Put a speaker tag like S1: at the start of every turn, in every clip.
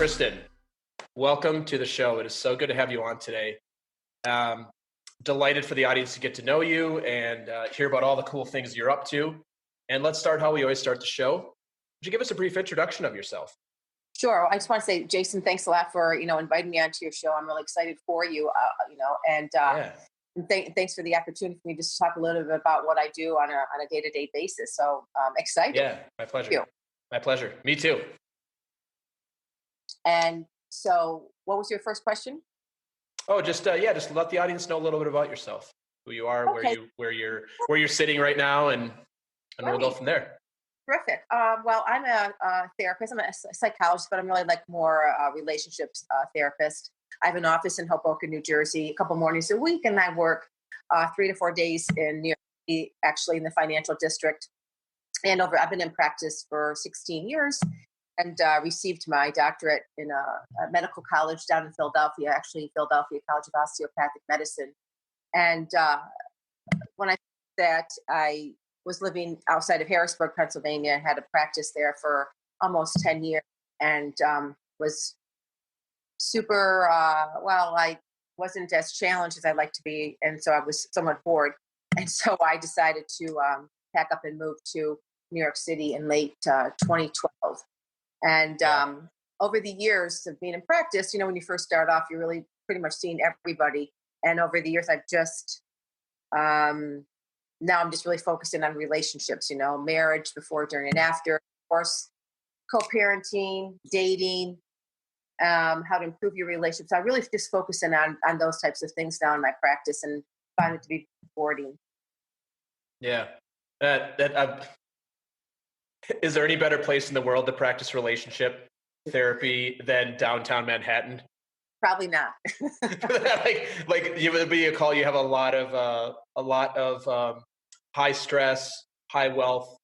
S1: Kristin, welcome to the show. It is so good to have you on today. Delighted for the audience to get to know you and hear about all the cool things you're up to. And let's start how we always start the show. Would you give us a brief introduction of yourself?
S2: Sure. I just want to say, Jason, thanks a lot for, inviting me onto your show. I'm really excited for you,
S1: Yeah,
S2: and thanks for the opportunity for me to just talk a little bit about what I do on a day-to-day basis. So excited.
S1: yeah, my pleasure.
S2: Thank you.
S1: My pleasure. Me too.
S2: And so what was your first question?
S1: Oh, just let the audience know a little bit about yourself, who you are,
S2: Okay.
S1: where you're sitting right now, and we'll go
S2: Great.
S1: from there.
S2: Terrific. Well, I'm a therapist. I'm a psychologist, but I'm really like more a relationships therapist. I have an office in Hoboken, New Jersey, a couple mornings a week, and I work 3 to 4 days in New York City, actually in the financial district. And I've been in practice for 16 years and received my doctorate in a medical college down in Philadelphia, actually Philadelphia College of Osteopathic Medicine. And when I that I was living outside of Harrisburg, Pennsylvania, had a practice there for almost 10 years and was super, I wasn't as challenged as I'd like to be. And so I was somewhat bored. And so I decided to pack up and move to New York City in late 2012. And
S1: Yeah,
S2: over the years of being in practice, when you first start off, you're really pretty much seeing everybody. And over the years, I've just, now I'm just really focusing on relationships, marriage before, during, and after, of course, co-parenting, dating, how to improve your relationships. I really just focusing on those types of things now in my practice and find it to be rewarding.
S1: yeah. Is there any better place in the world to practice relationship therapy than downtown Manhattan?
S2: Probably not.
S1: like you would be a call. You have a lot of high stress, high wealth,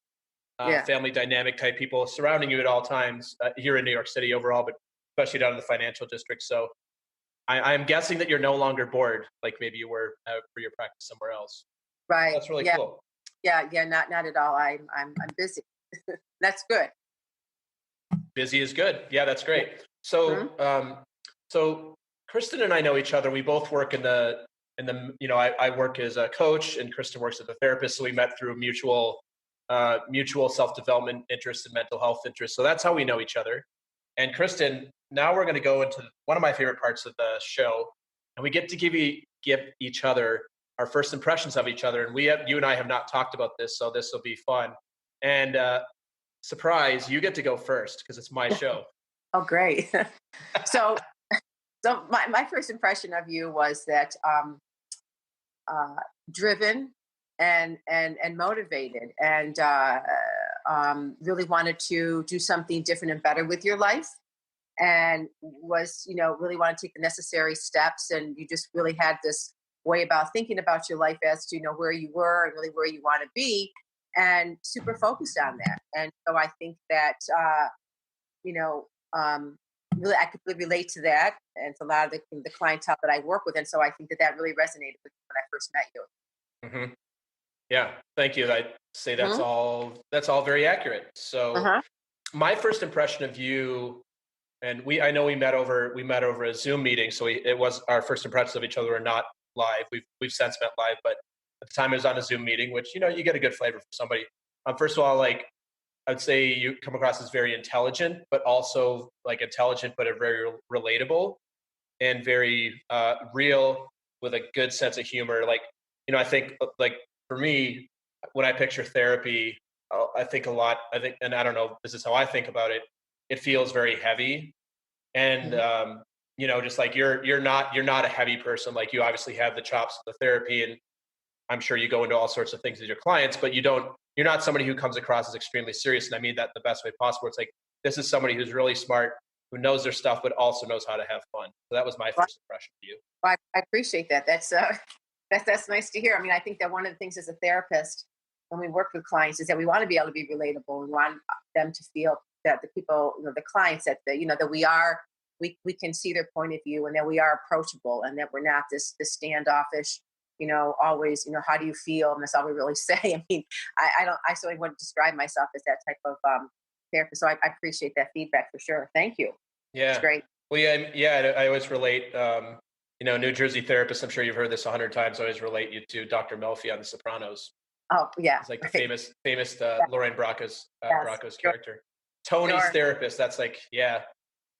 S2: Yeah.
S1: family dynamic type people surrounding you at all times here in New York City overall, but especially down in the financial district. So I'm guessing that you're no longer bored, like maybe you were for your practice somewhere else.
S2: Right.
S1: That's really
S2: Yeah.
S1: cool.
S2: Yeah. Yeah. Not at all. I'm busy. That's good.
S1: Busy is good. Yeah, that's great.
S2: Mhm.
S1: So Kristin and I know each other. We both work I work as a coach and Kristin works as a therapist. So we met through mutual self-development interests and mental health interests. So that's how we know each other. And Kristin, now we're going to go into one of my favorite parts of the show, and we get to give each other our first impressions of each other. And you and I have not talked about this, so this will be fun. And surprise, you get to go first because it's my show.
S2: Oh, great. so, so my first impression of you was that driven and motivated and really wanted to do something different and better with your life and was really want to take the necessary steps, and you just really had this way about thinking about your life as to where you were and really where you want to be and super focused on that. And so I think that you know really I could really relate to that, and it's a lot of the clientele that I work with, and so I think that really resonated with me when I first met you.
S1: Hmm. Yeah, thank you. I'd say that's
S2: Hmm.
S1: all. That's all very accurate. So
S2: Uh-huh.
S1: my first impression of you, and I know we met over a Zoom meeting, so it was our first impressions of each other were not live. We've since met live, but at the time it was on a Zoom meeting, which you get a good flavor for somebody. First of all, like I'd say you come across as very intelligent, but also like intelligent, but a very relatable and very real with a good sense of humor. Like, I think like for me, when I picture therapy, I think a lot. I think, and I don't know, this is how I think about it. It feels very heavy, and
S2: Mhm.
S1: just like you're not a heavy person. Like you obviously have the chops of the therapy, and I'm sure you go into all sorts of things with your clients, but you're not somebody who comes across as extremely serious. And I mean that the best way possible. It's like, this is somebody who's really smart, who knows their stuff, but also knows how to have fun. So that was my
S2: Well,
S1: first impression of you.
S2: I appreciate that. That's that's nice to hear. I mean, I think that one of the things as a therapist when we work with clients is that we want to be able to be relatable. We want them to feel that the people, the clients, that that we can see their point of view and that we are approachable and that we're not this standoffish. Always, how do you feel? And that's all we really say. I mean, I don't, I certainly wouldn't describe myself as that type of therapist. So I appreciate that feedback for sure. Thank you. It's
S1: Yeah.
S2: great.
S1: Well, yeah. I always relate. New Jersey therapist. I'm sure you've heard this 100 times. I always relate you to Dr. Melfi on The Sopranos.
S2: Oh, yeah.
S1: He's like the
S2: Right.
S1: famous
S2: Yeah,
S1: Lorraine
S2: yes.
S1: Bracco's
S2: Sure.
S1: character. Tony's
S2: Sure.
S1: therapist. That's like, yeah,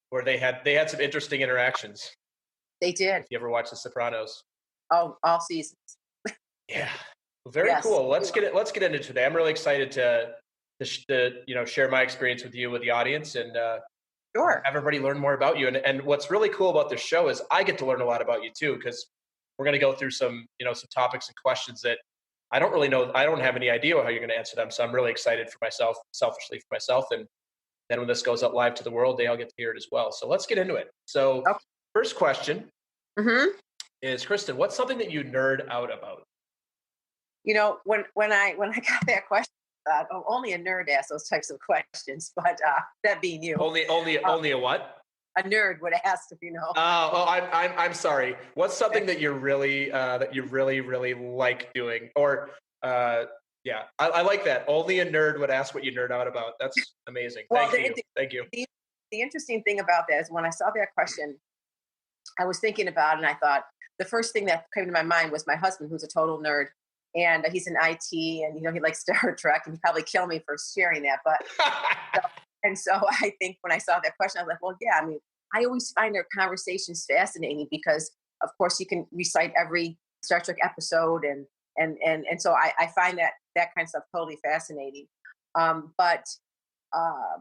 S1: where they had some interesting interactions.
S2: They did.
S1: If you ever watch The Sopranos.
S2: Oh, all seasons.
S1: Yeah. Well, very
S2: Yes.
S1: cool. Let's get into today. I'm really excited to share my experience with you, with the audience, and
S2: Sure.
S1: everybody learn more about you. And what's really cool about this show is I get to learn a lot about you too, because we're going to go through some topics and questions that I don't really know. I don't have any idea how you're going to answer them. So I'm really excited for myself, selfishly for myself. And then when this goes out live to the world, they all get to hear it as well. So let's get into it. So
S2: Okay.
S1: first question
S2: Mm-hmm.
S1: is, Kristin, what's something that you nerd out about?
S2: When I got that question, only a nerd asks those types of questions. But that being you,
S1: Only a what?
S2: a nerd would ask,
S1: Oh, I'm sorry. What's something that you're really really like doing? Or yeah, I like that. Only a nerd would ask what you nerd out about. That's amazing.
S2: Well,
S1: Thank you.
S2: the interesting thing about that is when I saw that question, I was thinking about it, and I thought the first thing that came to my mind was my husband, who's a total nerd, and he's in IT, and he likes Star Trek, and he'd probably kill me for sharing that. But so I think when I saw that question, I was like, well, yeah. I mean, I always find their conversations fascinating because, of course, you can recite every Star Trek episode, and so I find that kind of stuff totally fascinating. But I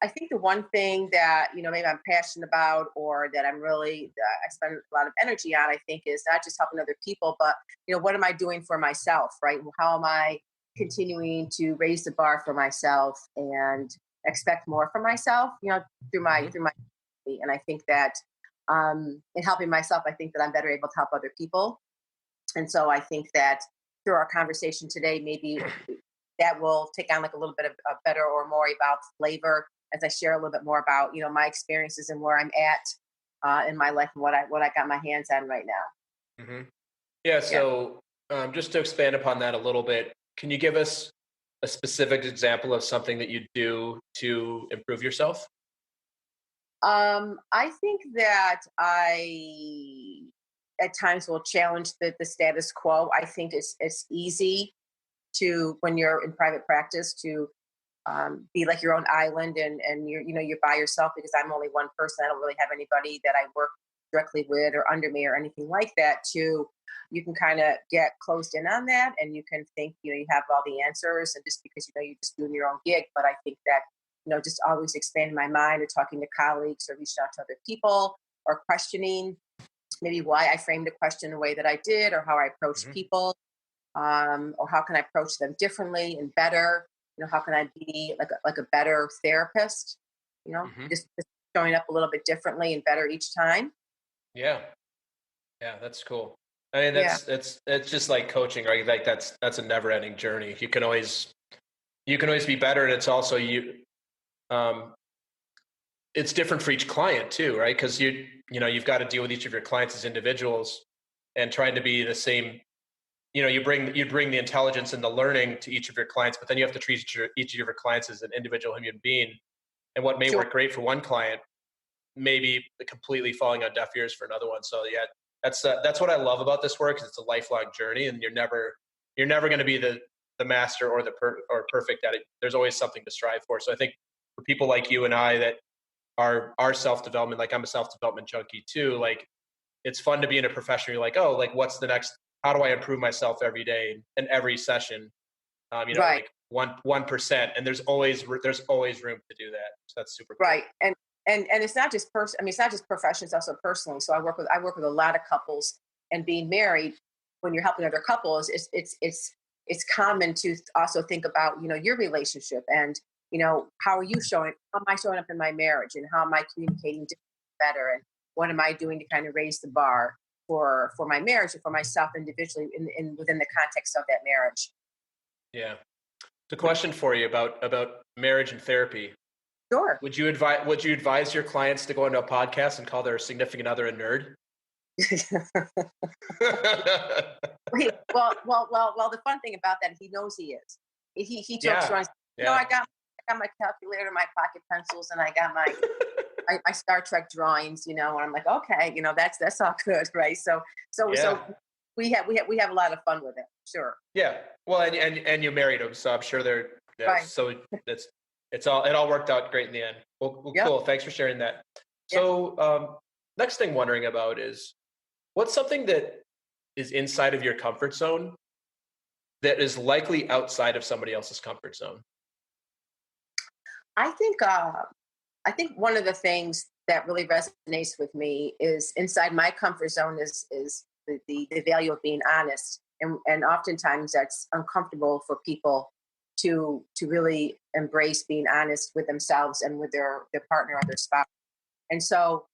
S2: think the one thing that maybe I'm passionate about, or that I'm really I spend a lot of energy on, I think, is not just helping other people, but what am I doing for myself, right? How am I continuing to raise the bar for myself and expect more from myself, through my
S1: Mhm.
S2: and I think that in helping myself, I think that I'm better able to help other people, and so I think that through our conversation today, maybe that will take on like a little bit of a better or more about flavor as I share a little bit more about my experiences and where I'm at in my life and what I got my hands on right now.
S1: hmm Yeah.
S2: Yeah.
S1: So just to expand upon that a little bit, can you give us a specific example of something that you do to improve yourself?
S2: I think that I at times will challenge the status quo. I think it's easy to, when you're in private practice, to be like your own island, and you're by yourself, because I'm only one person. I don't really have anybody that I work directly with or under me or anything like that. You can kind of get closed in on that, and you can think you have all the answers, and just because you're just doing your own gig. But I think that just always expanding my mind, or talking to colleagues, or reaching out to other people, or questioning maybe why I framed a question the way that I did, or how I approach
S1: hmm
S2: people, or how can I approach them differently and better. How can I be like a better therapist?
S1: hmm
S2: Just showing up a little bit differently and better each time.
S1: Yeah. Yeah. That's cool. I mean,
S2: Yeah,
S1: it's just like coaching, right? Like that's a never ending journey. You can always be better. And it's also um, it's different for each client too, right? Because you've got to deal with each of your clients as individuals, and trying to be the same. You bring the intelligence and the learning to each of your clients, but then you have to treat each of your clients as an individual human being. And what may
S2: sure.
S1: work great for one client may be completely falling on deaf ears for another one. So yeah, that's what I love about this work, is it's a lifelong journey, and you're never going to be the master or or perfect at it. There's always something to strive for. So I think for people like you and I that are self-development, like I'm a self-development junkie too, like it's fun to be in a profession where you're like, oh, like what's the next, how do I improve myself every day and every session,
S2: Right,
S1: like 1%. And there's always room to do that. So that's super cool.
S2: right, and it's not just I mean, it's not just profession; it's also personally. So I work with a lot of couples, and being married, when you're helping other couples, it's common to also think about your relationship, and how am I showing up in my marriage, and how am I communicating better, and what am I doing to kind of raise the bar for my marriage, and for myself individually in within the context of that marriage.
S1: Yeah. The question for you about marriage and therapy.
S2: Sure.
S1: Would you advise your clients to go into a podcast and call their significant other a nerd?
S2: Well. The fun thing about that, he knows he is. He jokes
S1: Yeah.
S2: around.
S1: Yeah.
S2: I got got my calculator, my pocket pencils, and I got my Star Trek drawings, and I'm like, okay, that's all good, right? So
S1: Yeah.
S2: we have a lot of fun with it, sure.
S1: Yeah. Well, and you married him, so I'm sure
S2: Right.
S1: so it all worked out great in the end. Well,
S2: Yep.
S1: cool. Thanks for sharing that.
S2: Yep.
S1: So, next thing wondering about is what's something that is inside of your comfort zone that is likely outside of somebody else's comfort zone?
S2: I think I think one of the things that really resonates with me is inside my comfort zone is the value of being honest, and oftentimes that's uncomfortable for people to really embrace being honest with themselves and with their partner or their spouse. And so,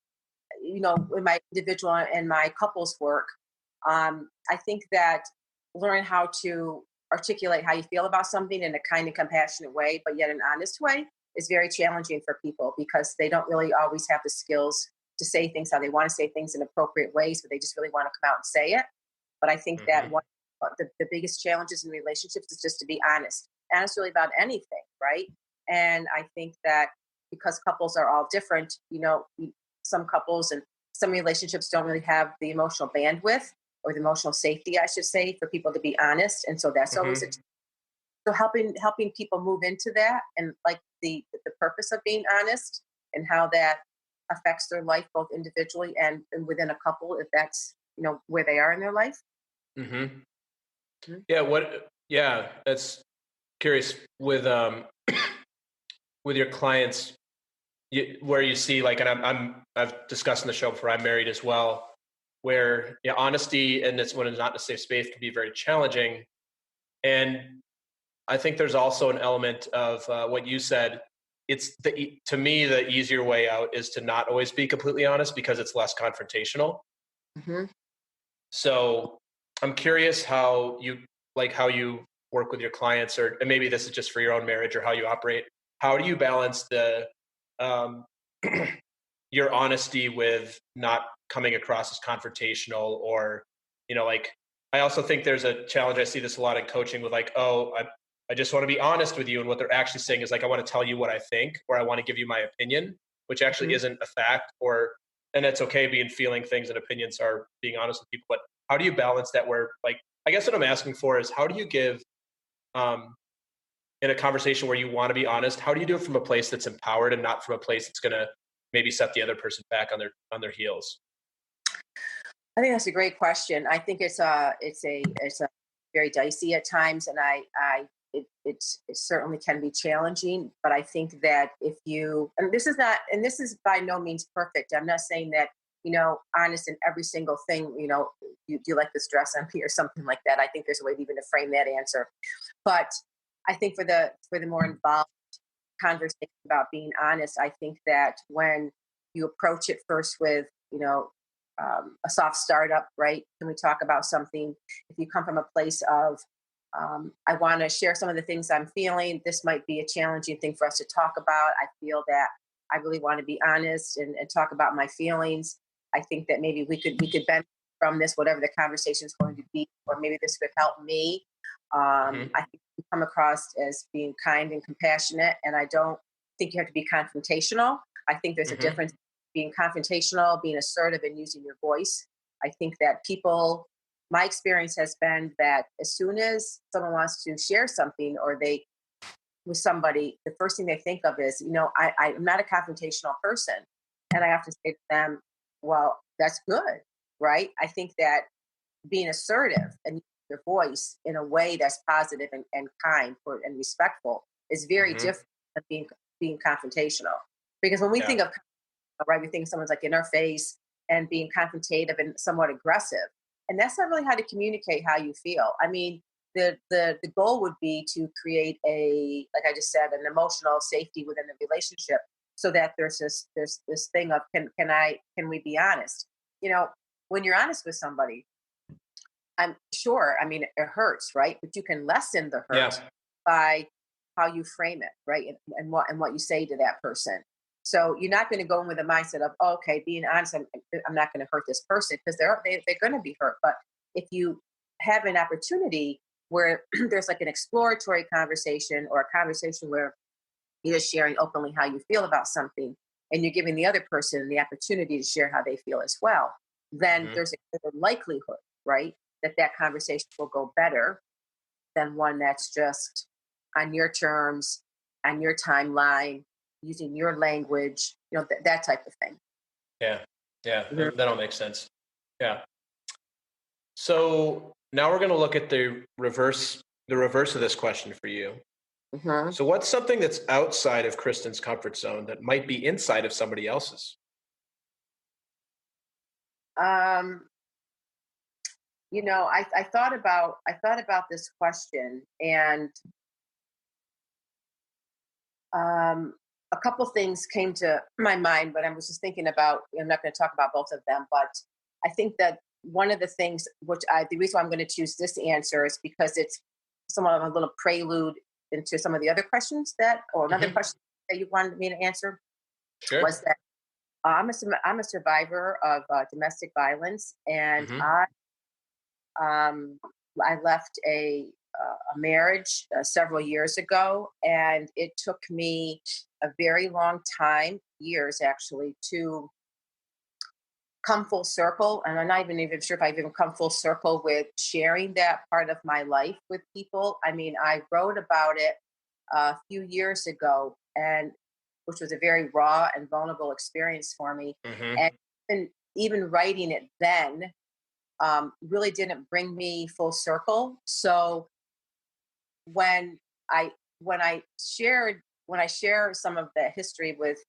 S2: in my individual and my couples work, I think that learn how to articulate how you feel about something in a kind and compassionate way, but yet an honest way, is very challenging for people because they don't really always have the skills to say things how they want to say things in appropriate ways, but they just really want to come out and say it. But I think that
S1: Hmm.
S2: one the biggest challenges in relationships is just to be honest really about anything, right? And I think that because couples are all different, some couples and some relationships don't really have the emotional bandwidth or the emotional safety, I should say, for people to be honest. And so that's always a
S1: Hmm.
S2: so helping people move into that and like the purpose of being honest and how that affects their life both individually and within a couple if that's where they are in their life.
S1: Hmm.
S2: Mhm.
S1: Yeah. Yeah. That's curious with your clients where you see like, and I've discussed in the show before, I'm married as well, where honesty and it's when it's not in a safe space can be very challenging. And I think there's also an element of what you said. To me, the easier way out is to not always be completely honest because it's less confrontational.
S2: Hmm.
S1: So I'm curious how you work with your clients, or and maybe this is just for your own marriage or how you operate. How do you balance the um, your honesty with not coming across as confrontational, or like I also think there's a challenge. I see this a lot in coaching with like, oh, I just want to be honest with you, and what they're actually saying is like, I want to tell you what I think, or I want to give you my opinion, which actually
S2: Hmm.
S1: isn't a fact. Or and it's okay being feeling things and opinions are being honest with people, but how do you balance that? Where like I guess what I'm asking for is how do you give um, in a conversation where you want to be honest, how do you do it from a place that's empowered and not from a place that's going to maybe set the other person back on their heels?
S2: I think that's a great question. I think it's a very dicey at times, and it certainly can be challenging. But I think that if you and this is by no means perfect. I'm not saying that honest in every single thing. Do you like this dress on me or something like that? I think there's a way even to frame that answer. But I think for the more involved conversation about being honest, I think that when you approach it first with a soft startup, right? Can we talk about something? If you come from a place of, I want to share some of the things I'm feeling, this might be a challenging thing for us to talk about. I feel that I really want to be honest and talk about my feelings. I think that maybe we could benefit from this, whatever the conversation is going to be, or maybe this could help me.
S1: Hmm.
S2: I think you come across as being kind and compassionate, and I don't think you have to be confrontational. I think there's a
S1: Hmm.
S2: difference being confrontational, being assertive, and using your voice. I think that people, my experience has been that as soon as someone wants to share something or they with somebody, the first thing they think of is, I'm not a confrontational person. And I have to say to them, well, that's good, right? I think that being assertive and using your voice in a way that's positive and kind and respectful is very
S1: Hmm.
S2: different than being confrontational. Because when we
S1: Yeah.
S2: think of right? We think someone's like in our face and being confrontative and somewhat aggressive. And that's not really how to communicate how you feel. I mean, the goal would be to create like I just said, an emotional safety within the relationship so that there's this thing of can we be honest? When you're honest with somebody, I'm sure, I mean, it hurts, right? But you can lessen the hurt
S1: Yeah.
S2: by how you frame it, right? And what you say to that person. So you're not going to go in with a mindset of, oh, okay, being honest, I'm not going to hurt this person because they're going to be hurt. But if you have an opportunity where there's like an exploratory conversation or a conversation where You're just sharing openly how you feel about something, and you're giving the other person the opportunity to share how they feel as well. Then
S1: Hmm.
S2: there's a greater likelihood, right, that that conversation will go better than one that's just on your terms, on your timeline, using your language, that type of thing.
S1: Yeah. Yeah.
S2: Mhm.
S1: That all makes sense. Yeah. So now we're going to look at the reverse of this question for you.
S2: Mhm.
S1: So what's something that's outside of Kristin's comfort zone that might be inside of somebody else's?
S2: Um, I thought about this question, and a couple things came to my mind, but I was just thinking about. I'm not going to talk about both of them, but I think that one of the things, the reason why I'm going to choose this answer is because it's somewhat of a little prelude into some of the other questions or another
S1: Hmm.
S2: question that you wanted me to answer,
S1: Sure.
S2: was that I'm a survivor of domestic violence, and
S1: Hmm.
S2: um, I left a marriage several years ago, and it took me a very long time, years actually, to come full circle. And I'm not even sure if I've even come full circle with sharing that part of my life with people. I mean, I wrote about it a few years ago, and which was a very raw and vulnerable experience for me.
S1: Hmm.
S2: And even writing it then really didn't bring me full circle. So when I when I share some of the history with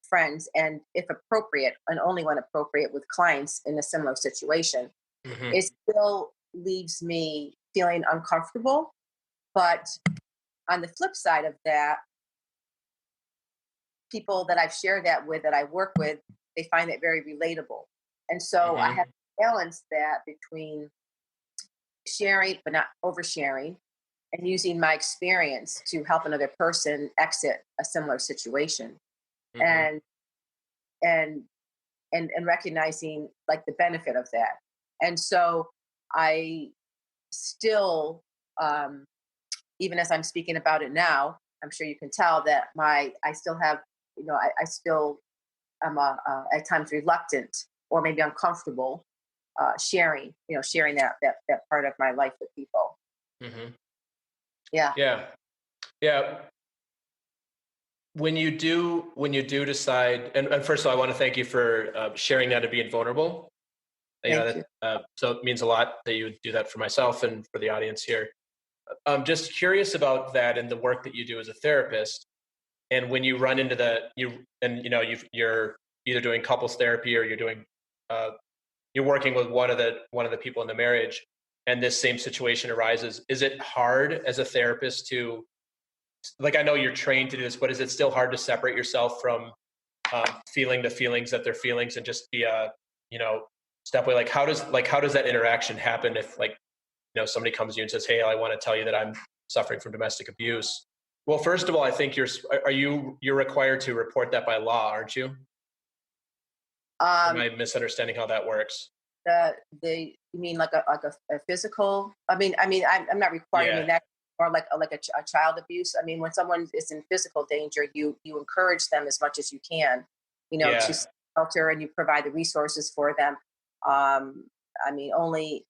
S2: friends, and if appropriate, and only when appropriate, with clients in a similar situation,
S1: Hmm.
S2: it still leaves me feeling uncomfortable. But on the flip side of that, people that I've shared that with, that I work with, they find it very relatable. And so I have
S1: Hmm.
S2: to balance that between sharing but not oversharing, and using my experience to help another person exit a similar situation,
S1: Hmm.
S2: and and and recognizing like the benefit of that. And so I still, um, even as I'm speaking about it now, I'm sure you can tell that I still have, I still am at times reluctant or maybe uncomfortable sharing that part of my life with people.
S1: Hmm.
S2: Yeah.
S1: Yeah. Yeah. When you do decide, and first of all, I want to thank you for sharing that and being vulnerable.
S2: Thank you.
S1: So it means a lot that you would do that for myself and for the audience here. I'm just curious about that and the work that you do as a therapist. And when you run into you're either doing couples therapy or uh, you're working with one of the people in the marriage, and this same situation arises. Is it hard as a therapist to, like, I know you're trained to do this, but is it still hard to separate yourself from feeling the feelings that they're feelings and just be a, step away? Like how does that interaction happen if, like, somebody comes to you and says, hey, I want to tell you that I'm suffering from domestic abuse? Well, first of all, I think you're required to report that by law, aren't you? Or am
S2: Um,
S1: I misunderstanding how that works?
S2: you mean like a physical? I'm not required. I
S1: Yeah.
S2: mean that, or a child abuse. I mean, when someone is in physical danger, you encourage them as much as you can, to
S1: Yeah.
S2: shelter, and you provide the resources for them. Um, I mean, only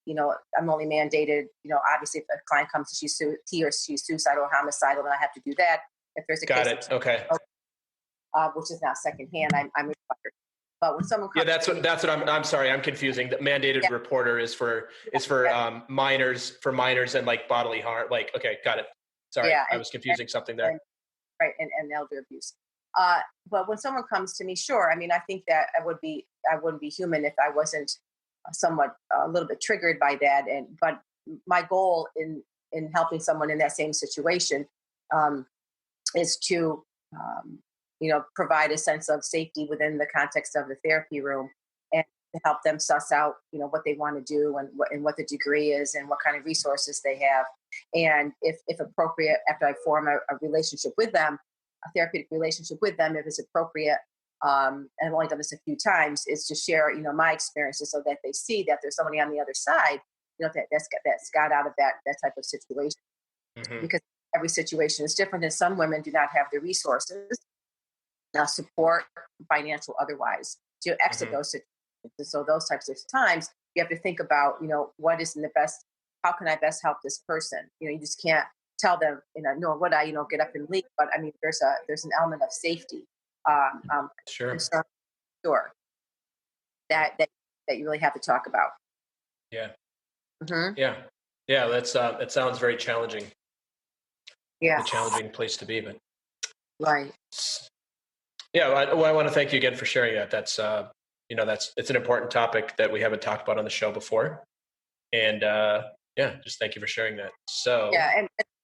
S2: I'm only mandated. Obviously, if a client comes to he or she's suicidal or homicidal, then I have to do that. If there's a
S1: Got
S2: case of
S1: it. Okay.
S2: which is now secondhand, I'm required. But when someone
S1: Yeah,
S2: comes
S1: that's
S2: to
S1: what
S2: me,
S1: that's what I'm sorry, I'm confusing. The mandated
S2: yeah,
S1: reporter is for
S2: yeah,
S1: minors and like bodily harm. Like, okay, got it. Sorry,
S2: yeah,
S1: I was confusing something there.
S2: and right, and elder abuse. Uh, but when someone comes to me, sure. I mean, I think that I wouldn't be human if I wasn't somewhat a little bit triggered by that. And but my goal in helping someone in that same situation um, is to provide a sense of safety within the context of the therapy room, and to help them suss out what they want to do, and what the degree is, and what kind of resources they have. And if appropriate, after I form a relationship with them, a therapeutic relationship with them, if it's appropriate, and I've only done this a few times, is to share my experiences, so that they see that there's somebody on the other side, that's got out of that type of situation.
S1: Hmm.
S2: Because every situation is different, and some women do not have the resources, support, financial, otherwise, to exit
S1: Hmm.
S2: those situations. And so those types of times, you have to think about, what is in the best, how can I best help this person? You just can't tell them, nor would I, get up and leave. But I mean, there's an element of safety,
S1: Sure.
S2: concern, sure,
S1: Yeah.
S2: that you really have to talk about.
S1: Yeah.
S2: Hmm.
S1: Yeah. Yeah. That sounds very challenging. A
S2: Yeah,
S1: challenging place to be, but
S2: right.
S1: yeah. I want to thank you again for sharing that. It's an important topic that we haven't talked about on the show before. And yeah, just thank you for sharing that. So,
S2: Yeah,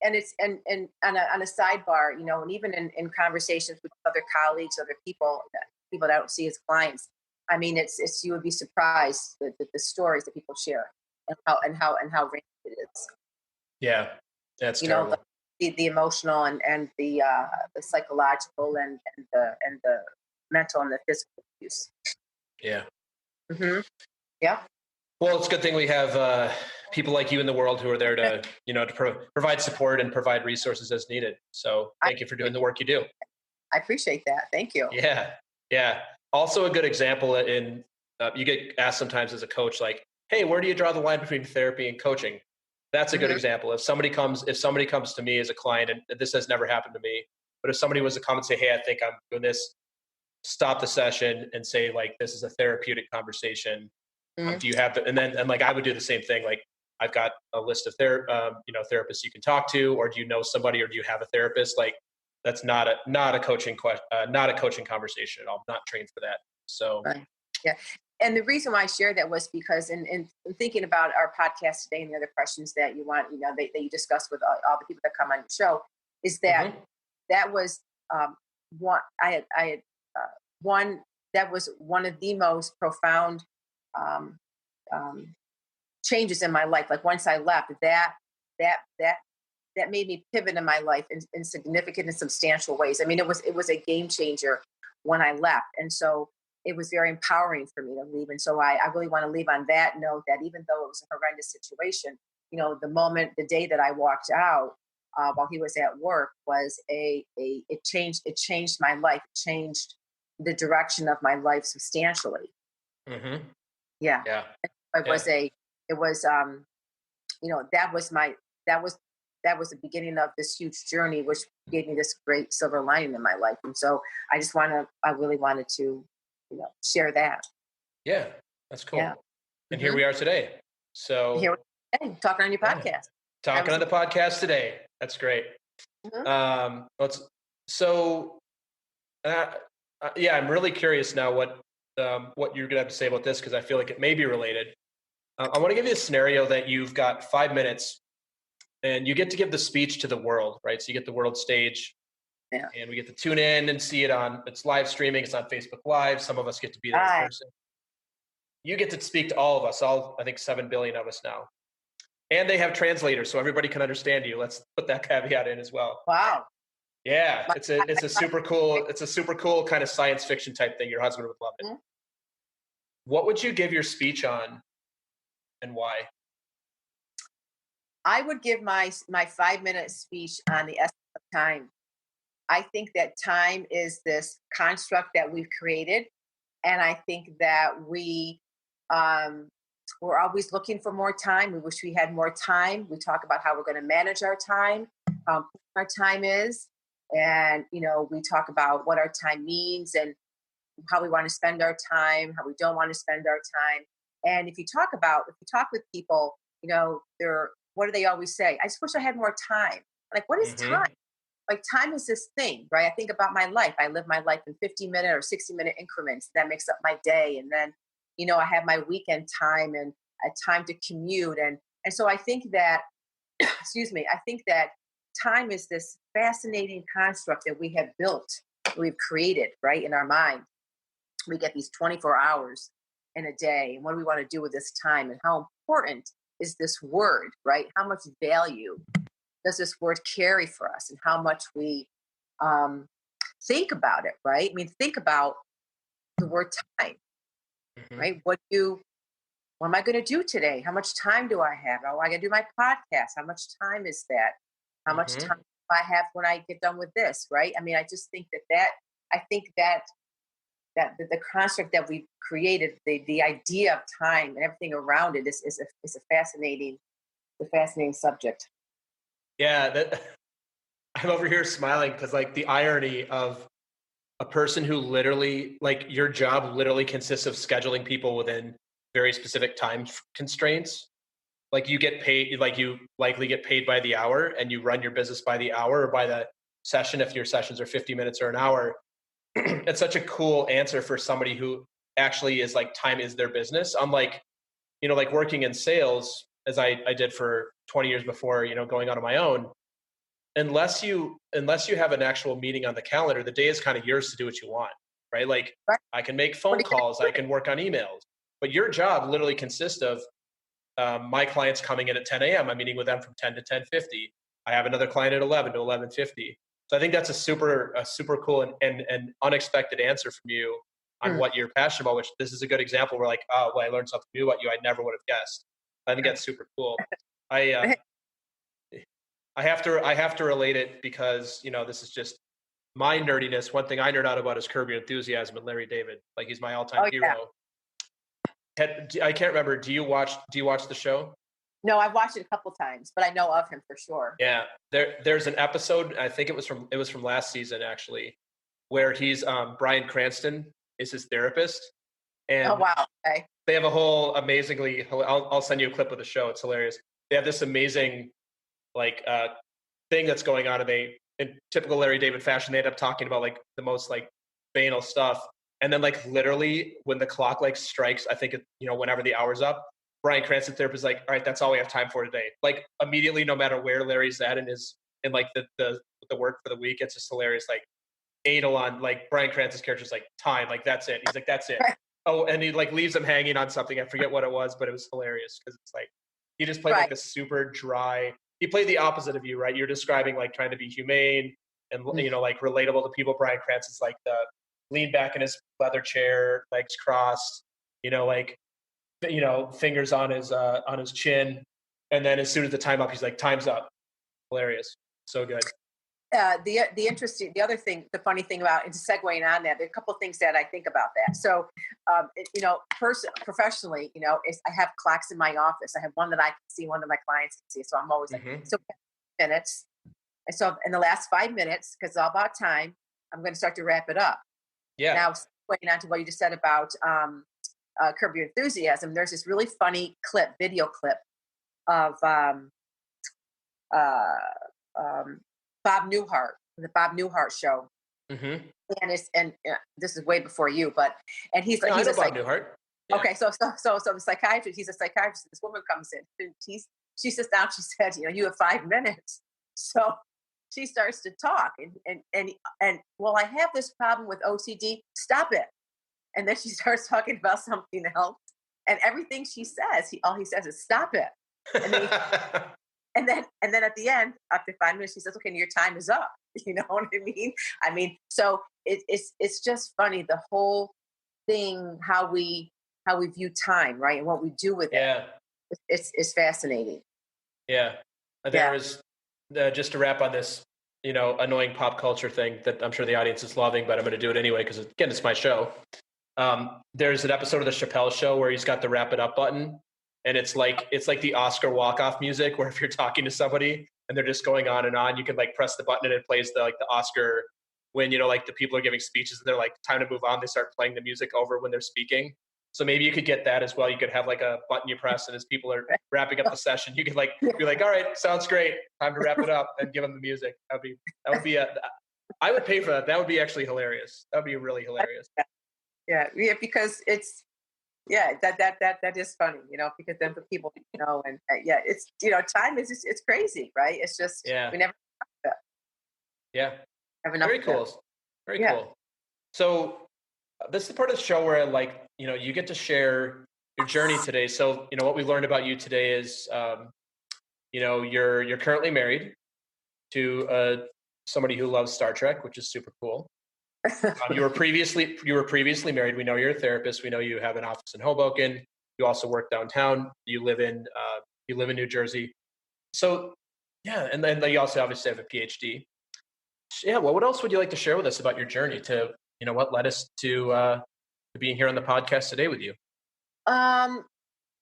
S2: and it's and on a sidebar, and even in conversations with other colleagues, other people that I don't see as clients. I mean, it's you would be surprised the stories that people share, and how rich it is.
S1: yeah, that's
S2: You know,
S1: terrible.
S2: the emotional and the psychological and the mental and the physical abuse.
S1: Yeah.
S2: Hmm. Yeah.
S1: Well, it's a good thing we have people like you in the world who are there to, provide support and provide resources as needed. So
S2: I
S1: thank you for doing the work you do.
S2: I appreciate that. Thank you.
S1: Yeah. Yeah. Also a good example you get asked sometimes as a coach, like, hey, where do you draw the line between therapy and coaching? That's a good
S2: Hmm.
S1: example. If somebody comes to me as a client, and this has never happened to me, but if somebody was to come and say, hey, I think I'm doing this, stop the session and say, like, this is a therapeutic conversation.
S2: Hmm.
S1: Do you have and like I would do the same thing. Like, I've got a list of therapists you can talk to, or do you know somebody, or do you have a therapist? Like, that's not a coaching question, not a coaching conversation at all. I'm not trained for that. So,
S2: Right. Yeah. And the reason why I shared that was because in thinking about our podcast today and the other questions that you want, that you discussed with all the people that come on the show, is that
S1: mhm,
S2: that was one I had one that was one of the most profound um, um, changes in my life. Like once I left, that that that made me pivot in my life in significant and substantial ways. I mean, it was a game changer when I left, and so it was very empowering for me to leave. And so I really want to leave on that note, that even though it was a horrendous situation, the day that I walked out while he was at work was it changed my life, it changed the direction of my life substantially.
S1: mhm,
S2: Yeah,
S1: yeah,
S2: it
S1: yeah,
S2: was a it was that was my that was that was the beginning of this huge journey, which gave me this great silver lining in my life. And so I really wanted to share that.
S1: yeah. That's
S2: Yeah.
S1: cool. And here
S2: Hmm.
S1: we are today.
S2: Here
S1: So,
S2: we are, talking on your
S1: yeah,
S2: podcast. I
S1: talking
S2: was.
S1: on the podcast today. That's great.
S2: Mhm.
S1: Let's so uh, yeah, I'm really curious now what you're gonna have to say about this, because I feel like it may be related. I want to give you a scenario that you've got 5 minutes and you get to give the speech to the world, right? So you get the world stage,
S2: Yeah.
S1: and we get to tune in and see it's live streaming. It's on Facebook Live. Some of us get to be there in
S2: Hi.
S1: person. You get to speak to all of us, I think 7 billion of us now. And they have translators so everybody can understand you. Let's put that caveat in as well.
S2: Wow.
S1: Yeah,
S2: My,
S1: it's a super cool kind of science fiction type thing. Your husband would love it.
S2: Mhm.
S1: What would you give your speech on, and why?
S2: I would give my 5 minute speech on the essence of time. I think that time is this construct that we've created, and I think that um, we're always looking for more time. We wish we had more time. We talk about how we're going to manage our time, our time is, and we talk about what our time means and how we want to spend our time, how we don't want to spend our time. And if you talk with people, they're what do they always say? I just wish I had more time. Like, what is time?
S1: Hmm.
S2: Like, time is this thing, right? I think about my life. I live my life in 50-minute or 60-minute increments. That makes up my day. And then, I have my weekend time and a time to commute. And so I think that, excuse me, I think that time is this fascinating construct that we have built, we've created, right, in our mind. We get these 24 hours in a day. And what do we want to do with this time? And how important is this word, right? How much value does this word carry for us, and how much we um, think about it, right? I mean, think about the word time,
S1: Hmm.
S2: right? What am I going to do today? How much time do I have? Oh, I got to do my podcast. How much time is that? How much
S1: Hmm.
S2: time? I have when I get done with this, right? I mean, I just think that the construct that we've created, the idea of time and everything around it is a fascinating subject.
S1: Yeah, that I'm over here smiling because like the irony of a person who literally like your job literally consists of scheduling people within very specific time constraints. Like you get paid, like you likely get paid by the hour and you run your business by the hour or by the session if your sessions are 50 minutes or an hour. It's such a cool answer for somebody who actually is like time is their business. Unlike, like working in sales as I did for 20 years before, going on my own, unless you have an actual meeting on the calendar, the day is kind of yours to do what you want, right? Like
S2: Right?
S1: I can make phone calls, I can work on emails, but your job literally consists of my clients coming in at 10 a.m. I'm meeting with them from 10 to 10:50. I have another client at 11 to 11:50. So I think that's a super cool and unexpected answer from you on what you're passionate about. Which this is a good example where like, oh, well, I learned something new about you I never would have guessed. I think that's super cool. I have to relate it because this is just my nerdiness. One thing I nerd out about is Curb Your Enthusiasm and Larry David. Like he's my all-time
S2: Oh yeah.
S1: hero. I can't remember. Do you watch the show?
S2: No, I've watched it a couple times, but I know of him for sure.
S1: Yeah, there's an episode. I think it was from last season actually, where he's Bryan Cranston is his therapist, and
S2: Oh wow. Okay.
S1: they have a whole amazingly. I'll send you a clip of the show. It's hilarious. They have this amazing like thing that's going on, and they, in typical Larry David fashion, they end up talking about like the most like banal stuff, and then like literally when the clock like strikes, I think whenever the hour's up, Bryan Cranston therapist is like, all right, that's all we have time for today. Like immediately, no matter where Larry's at in like the work for the week, it's just hilarious. Like anal on like Bryan Cranston's character's like time, like that's it. He's like, that's it. Oh, and he like leaves him hanging on something. I forget what it was, but it was hilarious because it's like he just played like a super dry. He played the opposite of you, right? You're describing like trying to be humane and like relatable to people. Bryan Cranston's like the lean back in his leather chair, legs crossed, like fingers on his chin, and then as soon as the time up, he's like, "Time's up." Hilarious, so good.
S2: The other thing, the funny thing about, and segueing on that, there are a couple of things that I think about that. So, professionally, I have clocks in my office. I have one that I can see, one that my clients can see. So I'm always like, so minutes. And so in the last 5 minutes, because it's all about time, I'm going to start to wrap it up.
S1: Yeah.
S2: Now, segueing on to what you just said about Curb Your Enthusiasm, there's this really funny video clip of Bob Newhart, the Bob Newhart show.
S1: Mm-hmm.
S2: And this is way before you, and he's like,
S1: he's a Bob Newhart. Yeah.
S2: Okay, so the psychiatrist, he's a psychiatrist. This woman comes in. She sits down. She said, you have 5 minutes. So she starts to talk, and well, I have this problem with OCD. Stop it. And then she starts talking about something else, and everything she says, all he says is stop it. And then and then at the end, after 5 minutes, she says, "Okay, your time is up." You know what I mean? So it's just funny, the whole thing, how we view time, right, and what we do with it. It's fascinating.
S1: Yeah, there was just to wrap on this, annoying pop culture thing that I'm sure the audience is loving, but I'm going to do it anyway because again, it's my show. There's an episode of the Chappelle Show where he's got the wrap it up button. And it's like the Oscar walk-off music where if you're talking to somebody and they're just going on, you can like press the button and it plays the Oscar when, like the people are giving speeches and they're like, time to move on. They start playing the music over when they're speaking. So maybe you could get that as well. You could have like a button you press and as people are wrapping up the session, you could like be like, all right, sounds great. Time to wrap it up and give them the music. I would pay for that. That would be actually hilarious. That would be really hilarious.
S2: Yeah, because it's, that is funny, because then for people, and it's, time is just, it's crazy, right? It's just, we never.
S1: Yeah. Very cool. Very cool. So this is the part of the show where like, you get to share your journey today. So, what we learned about you today is, you're currently married to somebody who loves Star Trek, which is super cool. You were previously married. We know you're a therapist. We know you have an office in Hoboken. You also work downtown. You live in New Jersey. So Yeah, and then you also obviously have a PhD. Yeah, well, what else would you like to share with us about your journey to, what led us to being here on the podcast today with you?
S2: Um,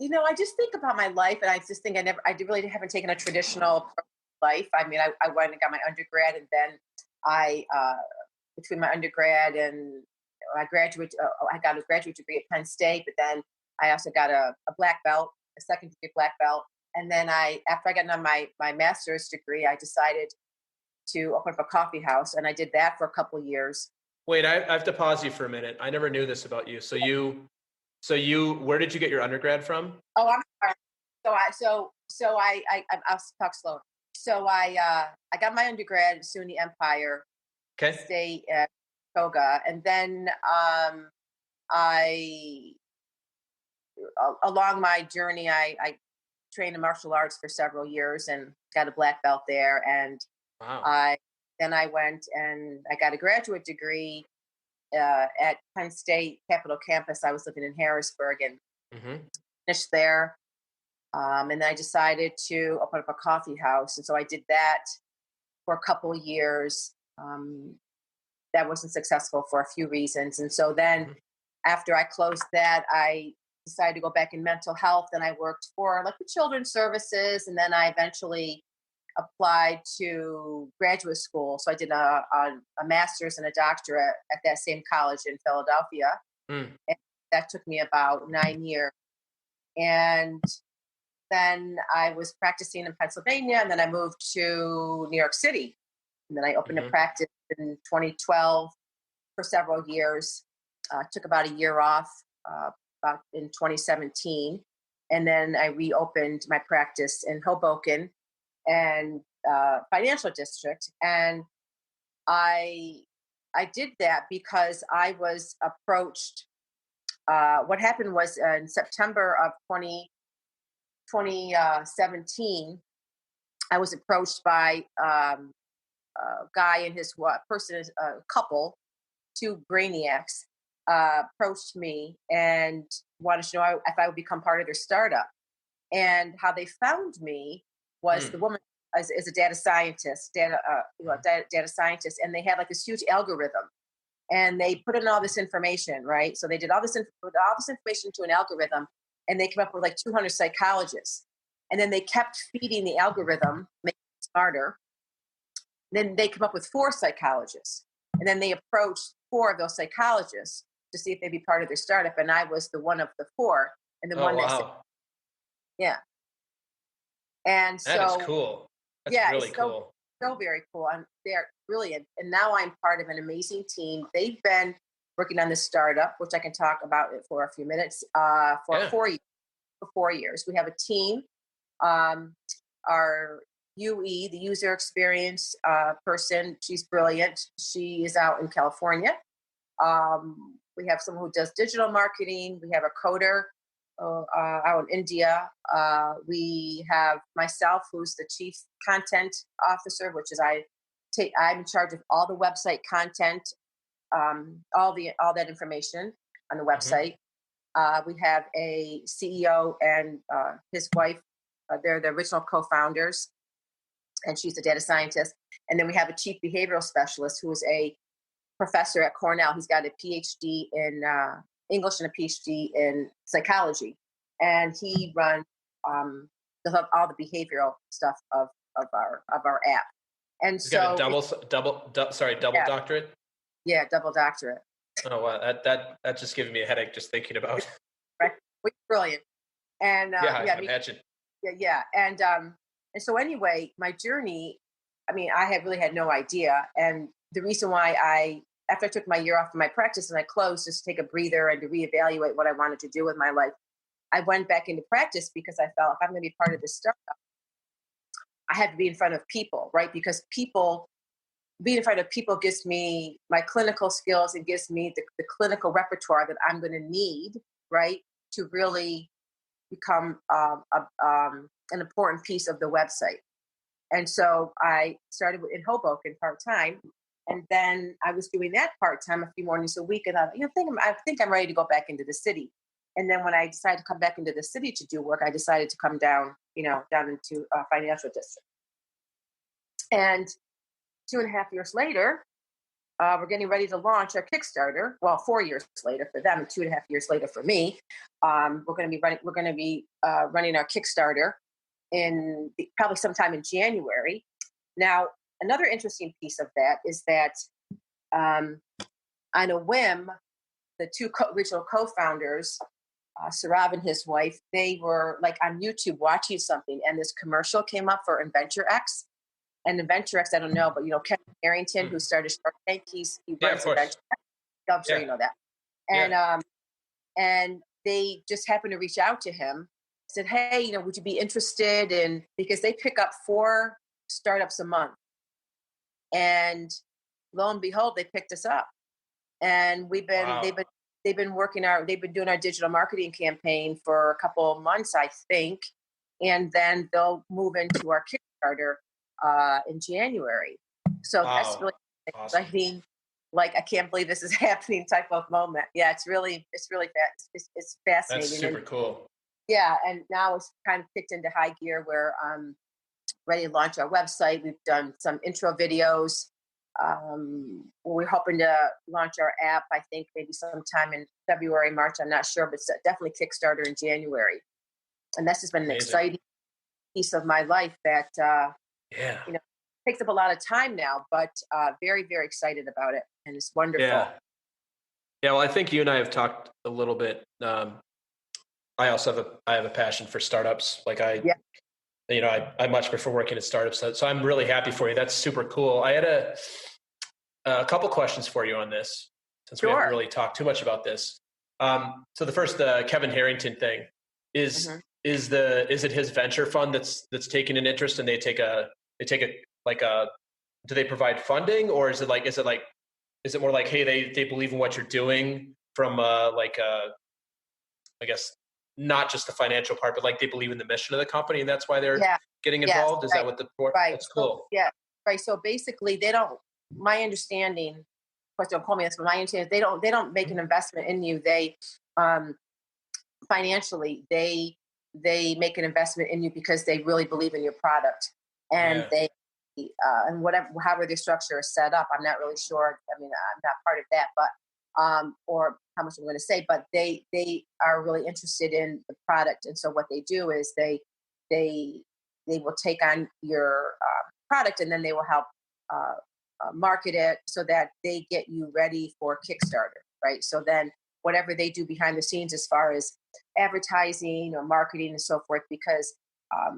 S2: I just think about my life, and I just think really haven't taken a traditional approach to life. I mean, I went and got my undergrad, and then between my undergrad and I got a graduate degree at Penn State, but then I also got a black belt, a second degree black belt. And then after I got done my master's degree, I decided to open up a coffee house, and I did that for a couple of years.
S1: Wait, I have to pause you for a minute. I never knew this about you. Where did you get your undergrad from?
S2: Oh, I'm sorry. I'll talk slow. So I got my undergrad at SUNY Empire
S1: Okay.
S2: State at Toga, and then I along my journey, I trained in martial arts for several years and got a black belt there, and
S1: Wow.
S2: I went and I got a graduate degree at Penn State Capitol Campus. I was living in Harrisburg and finished there. And then I decided to open up a coffee house. And so I did that for a couple of years. That wasn't successful for a few reasons. And so then after I closed that, I decided to go back in mental health, and I worked for like the children's services. And then I eventually applied to graduate school. So I did a master's and a doctorate at that same college in Philadelphia. And that took me about 9 years. And then I was practicing in Pennsylvania, and then I moved to New York City. And then I opened a practice in 2012 for several years. Took about a year off about in 2017. And then I reopened my practice in Hoboken and financial district. And I did that because I was approached. What happened was in September of 2017, I was approached by a guy and his couple, two brainiacs, approached me and wanted to know if I would become part of their startup. And how they found me was the woman is a data scientist, data scientist, and they had like this huge algorithm, and they put in all this information, right? So they did put all this information to an algorithm, and they came up with like 200 psychologists, and then they kept feeding the algorithm, making it smarter. Then they come up with 4 psychologists, and then they approached 4 of those psychologists to see if they'd be part of their startup, and I was the one of the 4, and the one that said, yeah. And
S1: that is cool. That's really cool.
S2: So very cool. They're brilliant. And now I'm part of an amazing team. They've been working on this startup, which I can talk about it for a few minutes, for 4 years. For 4 years. We have a team. Our UE, the user experience person, she's brilliant. She is out in California. We have someone who does digital marketing. We have a coder out in India. We have myself, who's the chief content officer, which is I'm in charge of all the website content, all that information on the website. We have a CEO and his wife. They're the original co-founders, and she's a data scientist. And then we have a chief behavioral specialist who is a professor at Cornell. He's got a PhD in English and a PhD in psychology, and he runs all the behavioral stuff of our app. And
S1: He's
S2: so
S1: got a double doctorate.
S2: Yeah, double doctorate.
S1: Oh wow, that just gives me a headache just thinking about.
S2: Right, brilliant. And
S1: I can imagine.
S2: Yeah, and so anyway, my journey. I mean, I really had no idea, and the reason why after I took my year off from my practice and I closed just to take a breather and to reevaluate what I wanted to do with my life, I went back into practice because I felt if I'm going to be part of this startup, I had to be in front of people, right? Because being in front of people gives me my clinical skills and gives me the clinical repertoire that I'm going to need, right, to really become an important piece of the website. And so I started in Hoboken part-time. And then I was doing that part-time a few mornings a week. And I think I'm ready to go back into the city. And then when I decided to come back into the city to do work, I decided to come down into financial district. And 2.5 years later, we're getting ready to launch our Kickstarter. Well, 4 years later for them, and 2.5 years later for me. We're going to be running. We're going to be running our Kickstarter probably sometime in January. Now, another interesting piece of that is that on a whim, the two original co-founders, Sarav and his wife, they were like on YouTube watching something, and this commercial came up for Inventure X. And Inventure X, I don't know, but Kevin Harrington, who started Shark Tank, he runs Inventure X. I'm sure you know that. And and they just happened to reach out to him, said, "Hey, would you be interested in?" Because they pick up 4 startups a month, and lo and behold, they picked us up, and they've been doing our digital marketing campaign for a couple of months, I think, and then they'll move into our Kickstarter in January. So that's really exciting. Like, I can't believe this is happening type of moment. Yeah, it's really it's fascinating.
S1: That's super cool.
S2: Yeah, and now it's kind of kicked into high gear where I'm ready to launch our website. We've done some intro videos. We're hoping to launch our app, I think maybe sometime in February, March. I'm not sure, but definitely Kickstarter in January. And that's just been an exciting piece of my life that, takes up a lot of time now, but very, very excited about it. And it's wonderful.
S1: Yeah. Well, I think you and I have talked a little bit. I also have a passion for startups. Like I much prefer working at startups. So I'm really happy for you. That's super cool. I had a couple questions for you on this, since we haven't really talked too much about this. So the first, Kevin Harrington thing is it his venture fund that's taking an interest, and do they provide funding, or is it more like, hey, they believe in what you're doing from I guess not just the financial part, but like they believe in the mission of the company, and that's why they're getting involved? Is that what that's cool.
S2: Right. So basically my understanding, of course don't call me this, but my understanding is they don't make an investment in you. They financially they make an investment in you because they really believe in your product, and they and however their structure is set up, I'm not really sure. I mean, I'm not part of that, but or how much I'm going to say, but they are really interested in the product, and so what they do is they will take on your product, and then they will help market it so that they get you ready for Kickstarter, right? So then whatever they do behind the scenes as far as advertising or marketing and so forth, because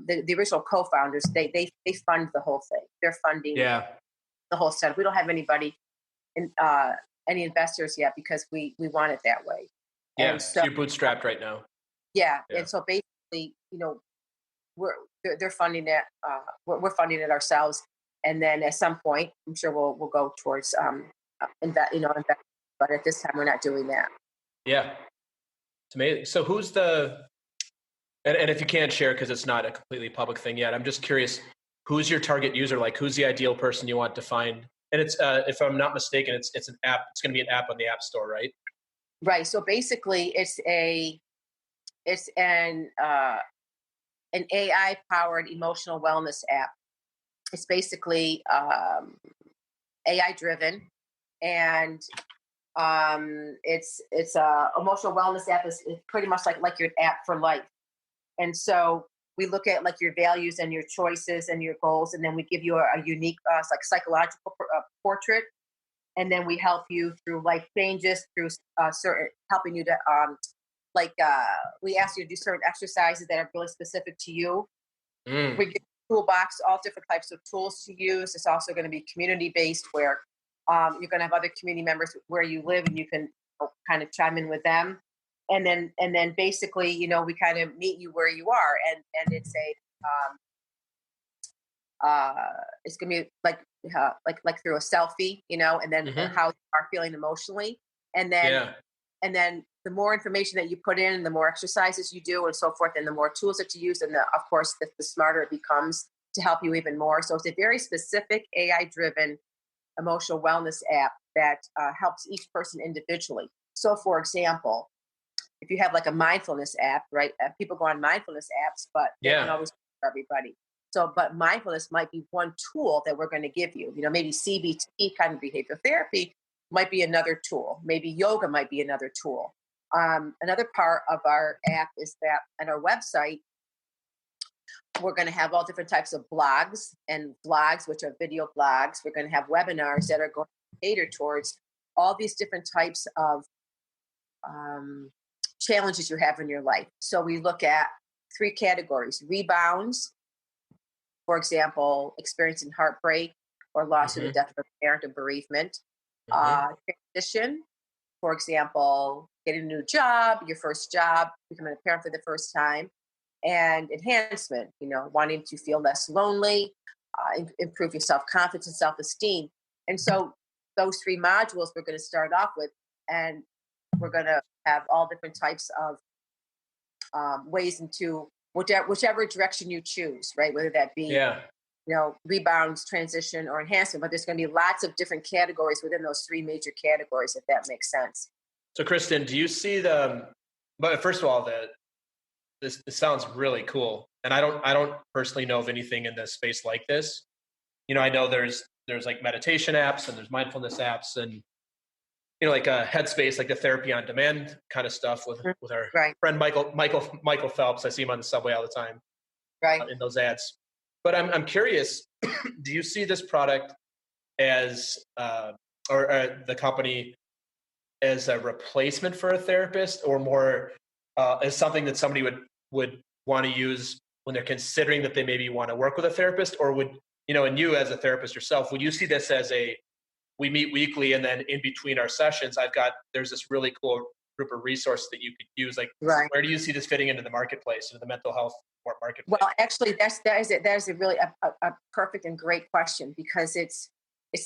S2: the original co-founders, they fund the whole thing. They're funding the whole setup. We don't have anybody any investors yet because we want it that way.
S1: Yeah, and so you're bootstrapped right now.
S2: Yeah. And so basically, they're funding it. We're funding it ourselves, and then at some point, I'm sure we'll go towards invest. But at this time, we're not doing that.
S1: Yeah, it's amazing. So who's and if you can't share because it's not a completely public thing yet, I'm just curious, who's your target user? Like, who's the ideal person you want to find? And it's, if I'm not mistaken, it's an app. It's going to be an app on the App Store, right?
S2: Right. So basically, it's an AI powered emotional wellness app. It's basically AI driven, and it's a emotional wellness app. Is pretty much like your app for life. And so we look at like your values and your choices and your goals, and then we give you a unique like psychological portrait, and then we help you through life changes, through certain helping you to we ask you to do certain exercises that are really specific to you. We give you a toolbox, all different types of tools to use. It's also going to be community based, where you're going to have other community members where you live, and you can kind of chime in with them. And then basically, we kind of meet you where you are, and it's it's gonna be like through a selfie, and then how you are feeling emotionally, and then the more information that you put in, the more exercises you do, and so forth, and the more tools that you use, and of course, the smarter it becomes to help you even more. So it's a very specific AI-driven emotional wellness app that helps each person individually. So, for example, if you have like a mindfulness app, right? People go on mindfulness apps, but they don't always work for everybody. So, but mindfulness might be one tool that we're going to give you. Maybe CBT, kind of behavioral therapy, might be another tool. Maybe yoga might be another tool. Another part of our app is that on our website, we're going to have all different types of blogs and vlogs, which are video blogs. We're going to have webinars that are going to cater towards all these different types of challenges you have in your life. So we look at 3 categories: rebounds, for example, experiencing heartbreak or loss or the death of a parent or bereavement. Transition, for example, getting a new job, your first job, becoming a parent for the first time. And enhancement, wanting to feel less lonely, improve your self-confidence and self-esteem. And so those 3 modules we're going to start off with, and we're going to have all different types of ways into whichever direction you choose, right? Whether that be, rebounds, transition, or enhancement. But there's going to be lots of different categories within those 3 major categories, if that makes sense.
S1: So, Kristin, do you see but first of all, this sounds really cool. And I don't personally know of anything in this space like this. I know there's like meditation apps and there's mindfulness apps and, like a Headspace, like the therapy on demand kind of stuff with our friend Michael Phelps. I see him on the subway all the time, in those ads. But I'm curious, do you see this product as, or the company as a replacement for a therapist, or more as something that somebody would want to use when they're considering that they maybe want to work with a therapist? Or would, and you as a therapist yourself, would you see this as we meet weekly and then in between our sessions, there's this really cool group of resources that you could use? Like, where do you see this fitting into the marketplace, into the mental health marketplace?
S2: Well, actually, that is a really a perfect and great question, because it's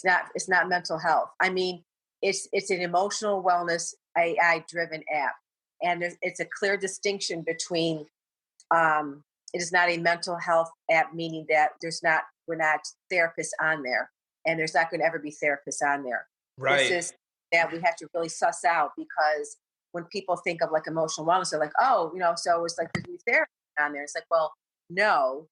S2: not mental health. I mean, it's an emotional wellness AI driven app, and it's a clear distinction between. It is not a mental health app, meaning that we're not therapists on there, and there's not going to ever be therapists on there.
S1: Right.
S2: This is that we have to really suss out, because when people think of like emotional wellness, they're like, oh, so it's like there's new therapy on there. It's like, well, no.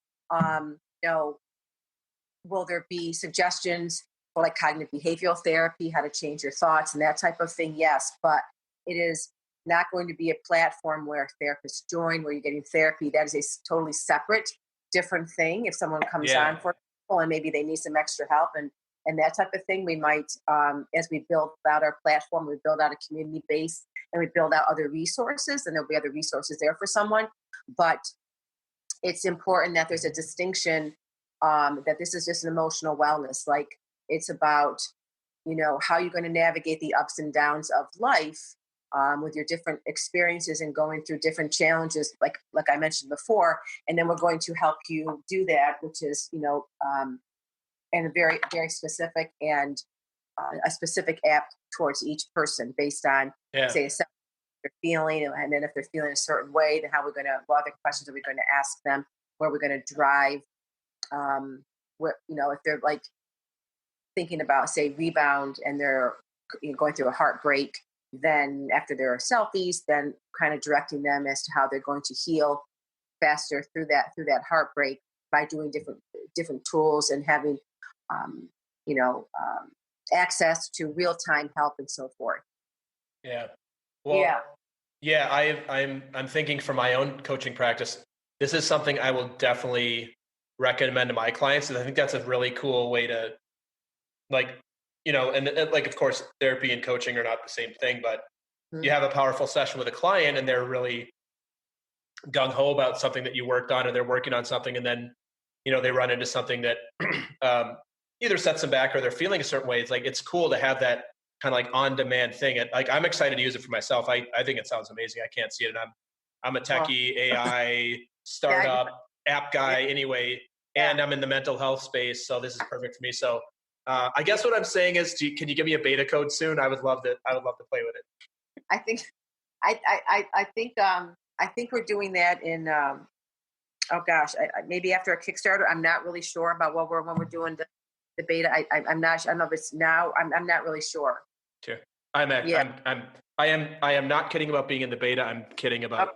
S2: Will there be suggestions for like cognitive behavioral therapy, how to change your thoughts and that type of thing? Yes, but it is not going to be a platform where therapists join, where you're getting therapy. That is a totally separate, different thing. If someone comes on, for example, and maybe they need some extra help and that type of thing, we might, as we build out our platform, we build out a community base and we build out other resources, and there'll be other resources there for someone. But it's important that there's a distinction, that this is just an emotional wellness. Like, it's about, how you're going to navigate the ups and downs of life, with your different experiences and going through different challenges, like I mentioned before. And then we're going to help you do that, which is, and a very, very specific and a specific app towards each person based on, say, they're feeling, and then if they're feeling a certain way, then what other questions are we going to ask them? Where we're going to drive, if they're like thinking about, say, rebound, and they're going through a heartbreak, then after their selfies, then kind of directing them as to how they're going to heal faster through that heartbreak by doing different tools and having, access to real-time help and so forth.
S1: Yeah. Well, I'm thinking for my own coaching practice, this is something I will definitely recommend to my clients. And I think that's a really cool way to, and like, of course, therapy and coaching are not the same thing, but you have a powerful session with a client and they're really gung-ho about something that you worked on, and they're working on something, and then, they run into something that either sets them back or they're feeling a certain way. It's like, it's cool to have that kind of like on-demand thing. I'm excited to use it for myself. I think it sounds amazing. I can't see it. And I'm a techie AI startup app guy anyway, and I'm in the mental health space. So this is perfect for me. So I guess what I'm saying is, can you give me a beta code soon? I would love to play with it.
S2: I think we're doing that in, maybe after a Kickstarter. I'm not really sure about when we're doing the beta. I'm not. I don't know if it's now. I'm not really sure.
S1: Sure. I am not kidding about being in the beta. I'm kidding about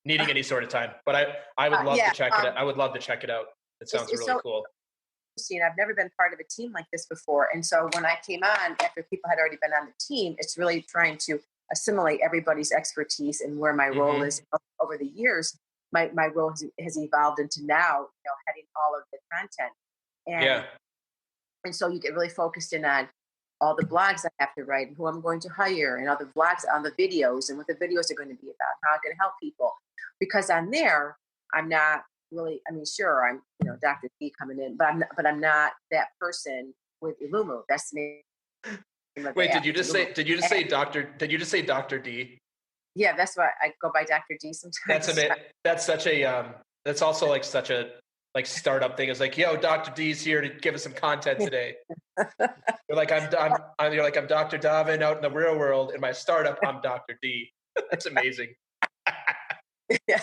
S1: needing any sort of time. But I would love to check it out. I would love to check it out. It sounds
S2: it's
S1: really
S2: so
S1: cool.
S2: interesting. I've never been part of a team like this before. And so when I came on, after people had already been on the team, it's really trying to assimilate everybody's expertise and where my role
S1: Mm-hmm.
S2: is over the years. My role has evolved into now, heading all of the content. And
S1: Yeah.
S2: and so you get really focused in on all the blogs I have to write, and who I'm going to hire, and all the blogs on the videos, and what the videos are going to be about, how I'm going to help people. Because on there, I'm not really. I mean, sure, I'm Dr. D coming in, but I'm not that person with Illumu. That's the name of the
S1: Wait,
S2: app. It's Illumu.
S1: Did you just say Dr. D?
S2: Yeah, that's why I go by Dr. D
S1: That's a
S2: sometimes.
S1: bit, that's such a, that's also like such a, like startup thing. It's like, yo, Dr. D's here to give us some content today. You're like, you're like, I'm Dr. Davin out in the real world. In my startup, I'm Dr. D. That's amazing.
S2: Yeah,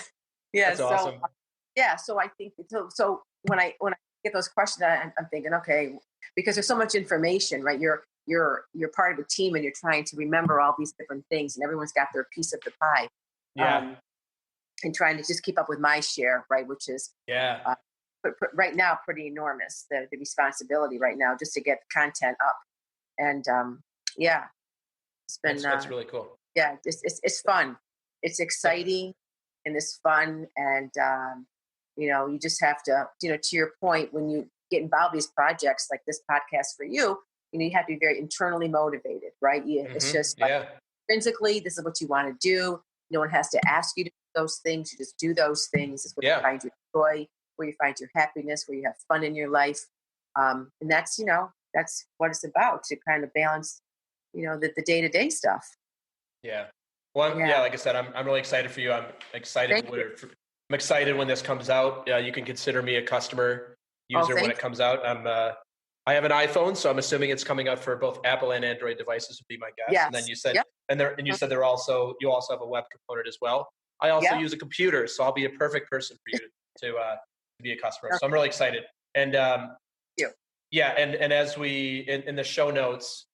S2: yeah.
S1: That's
S2: So
S1: awesome.
S2: yeah, so I think so when I get those questions, I'm thinking, okay, because there's so much information, right? You're part of a team, and you're trying to remember all these different things, and everyone's got their piece of the pie,
S1: Yeah.
S2: and trying to just keep up with my share, right? Which is
S1: Yeah.
S2: right now pretty enormous. The responsibility right now just to get content up, and yeah, it's been
S1: That's really cool.
S2: yeah, it's fun, it's exciting, and it's fun, and you just have to, to your point, when you get involved in these projects like this podcast for you, you have to be very internally motivated, right? It's
S1: Mm-hmm.
S2: just like
S1: Yeah.
S2: intrinsically, this is what you want to do. No one has to ask you to do those things. You just do those things. It's where you
S1: Yeah.
S2: find your joy, where you find your happiness, where you have fun in your life, and that's what it's about, to kind of balance, the day-to-day stuff.
S1: Yeah. Well,
S2: Yeah.
S1: yeah, like I said, I'm really excited for you. I'm excited.
S2: Thank you.
S1: I'm excited when this comes out. You can consider me a customer
S2: Oh,
S1: user when
S2: thank
S1: it comes out. I have an iPhone, so I'm assuming it's coming out for both Apple and Android devices would be my
S2: you.
S1: guess. And then
S2: Yes.
S1: you said,
S2: Yep.
S1: you said you also have a web component as well. I also
S2: Yep.
S1: use a computer, so I'll be a perfect person for you to be a customer. So I'm
S2: Okay.
S1: really excited. And
S2: Thank you.
S1: yeah, and as we in the show notes,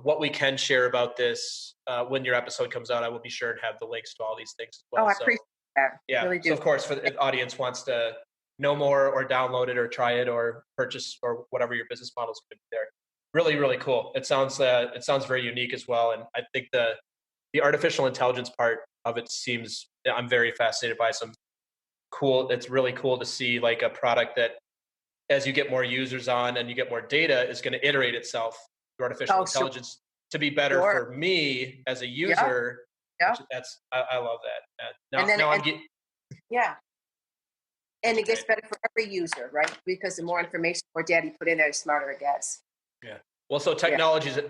S1: what we can share about this when your episode comes out, I will be sure and have the links to all these things as
S2: Oh,
S1: well.
S2: I
S1: So
S2: appreciate that.
S1: yeah,
S2: Really
S1: so
S2: do.
S1: of course, for the audience wants to know more or download it or try it or purchase or whatever your business model is going to be there. Really, really cool. It sounds very unique as well, and I think the artificial intelligence part of it seems, I'm very fascinated by some cool. It's really cool to see like a product that, as you get more users on and you get more data, is going to iterate itself through artificial
S2: Oh, sure.
S1: intelligence to be better
S2: Sure.
S1: for me as a
S2: Yeah.
S1: user.
S2: Yeah.
S1: I love that.
S2: And then,
S1: Now I'm
S2: and
S1: getting.
S2: yeah. And
S1: That's
S2: it gets
S1: great.
S2: better for every user, right? Because the
S1: That's
S2: more
S1: great.
S2: information, more data you put in there, the smarter it gets.
S1: Yeah. Well, so
S2: Yeah.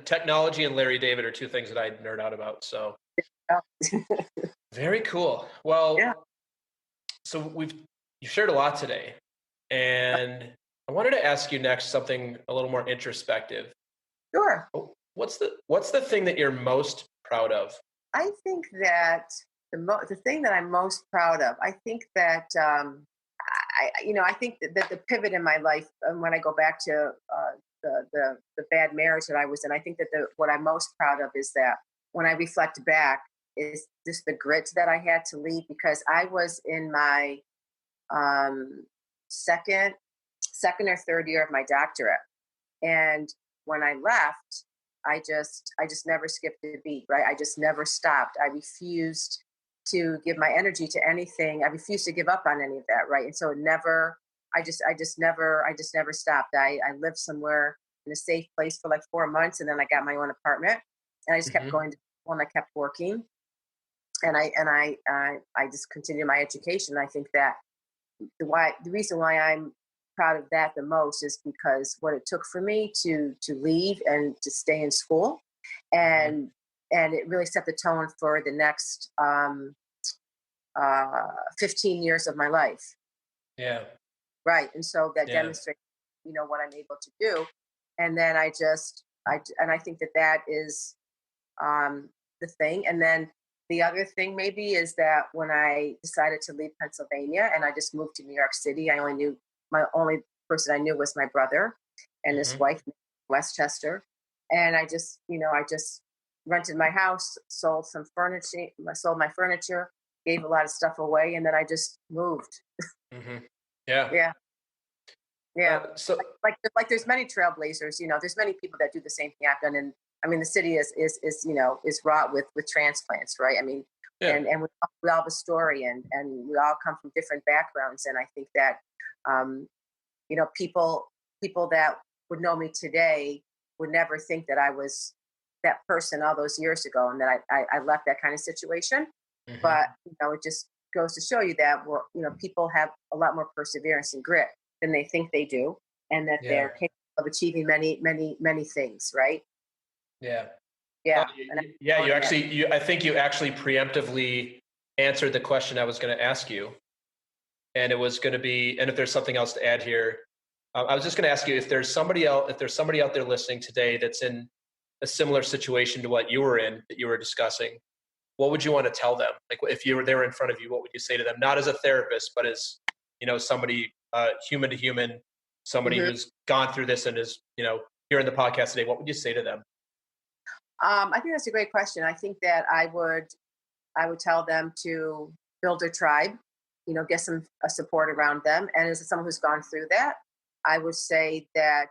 S1: technology and Larry David are two things that I nerd out about. So
S2: Yeah.
S1: very cool. Well,
S2: Yeah.
S1: so you shared a lot today, and I wanted to ask you next something a little more introspective.
S2: Sure.
S1: What's the thing that you're most proud of?
S2: I think that the thing that I'm most proud of, I think that I think that the pivot in my life, and when I go back to the bad marriage that I was in, I think that what I'm most proud of is that when I reflect back, is just the grit that I had to leave, because I was in my um, second or third year of my doctorate, and when I left, I just never skipped a beat, right? I just never stopped. I refused to give my energy to anything. I refused to give up on any of that, right? And so it never I just never stopped. I lived somewhere in a safe place for like 4 months, and then I got my own apartment, and I just kept
S1: Hmm.
S2: going to school, and I kept working, and I just continued my education. I think that the reason why I'm proud of that the most is because what it took for me to leave and to stay in school,
S1: Hmm.
S2: and it really set the tone for the next 15 years of my life,
S1: Yeah.
S2: right? And so that
S1: Yeah.
S2: demonstrates, what I'm able to do. And then I think that is the thing. And then the other thing maybe is that when I decided to leave Pennsylvania and I just moved to New York City, my only person I knew was my brother and his
S1: Hmm.
S2: wife, Westchester. And I just rented my house, sold my furniture, gave a lot of stuff away, and then I just moved.
S1: Hmm. Yeah.
S2: Yeah. Yeah.
S1: So
S2: Like there's many trailblazers, there's many people that do the same thing I've done. And I mean, the city is wrought with transplants, right? I mean,
S1: yeah,
S2: and we all have a story, and we all come from different backgrounds. And I think that, people that would know me today would never think that I was that person all those years ago, and that I left that kind of situation.
S1: hmm
S2: But, it just goes to show you that people have a lot more perseverance and grit than they think they do, and that
S1: yeah,
S2: they're capable of achieving many, many, many things, right?
S1: yeah.
S2: Yeah. And
S1: Yeah,
S2: I,
S1: I think you actually preemptively answered the question I was going to ask you, and it was going to be, and if there's something else to add here, I was just going to ask you if there's somebody else, if there's somebody out there listening today that's in a similar situation to what you were in that you were discussing, what would you want to tell them? Like if you were there in front of you, what would you say to them? Not as a therapist, but as somebody human to human, somebody
S2: Mhm.
S1: who's gone through this and is here in the podcast today. What would you say to them?
S2: I think that's a great question. I think that I would tell them to build a tribe, get some support around them. And as someone who's gone through that, I would say that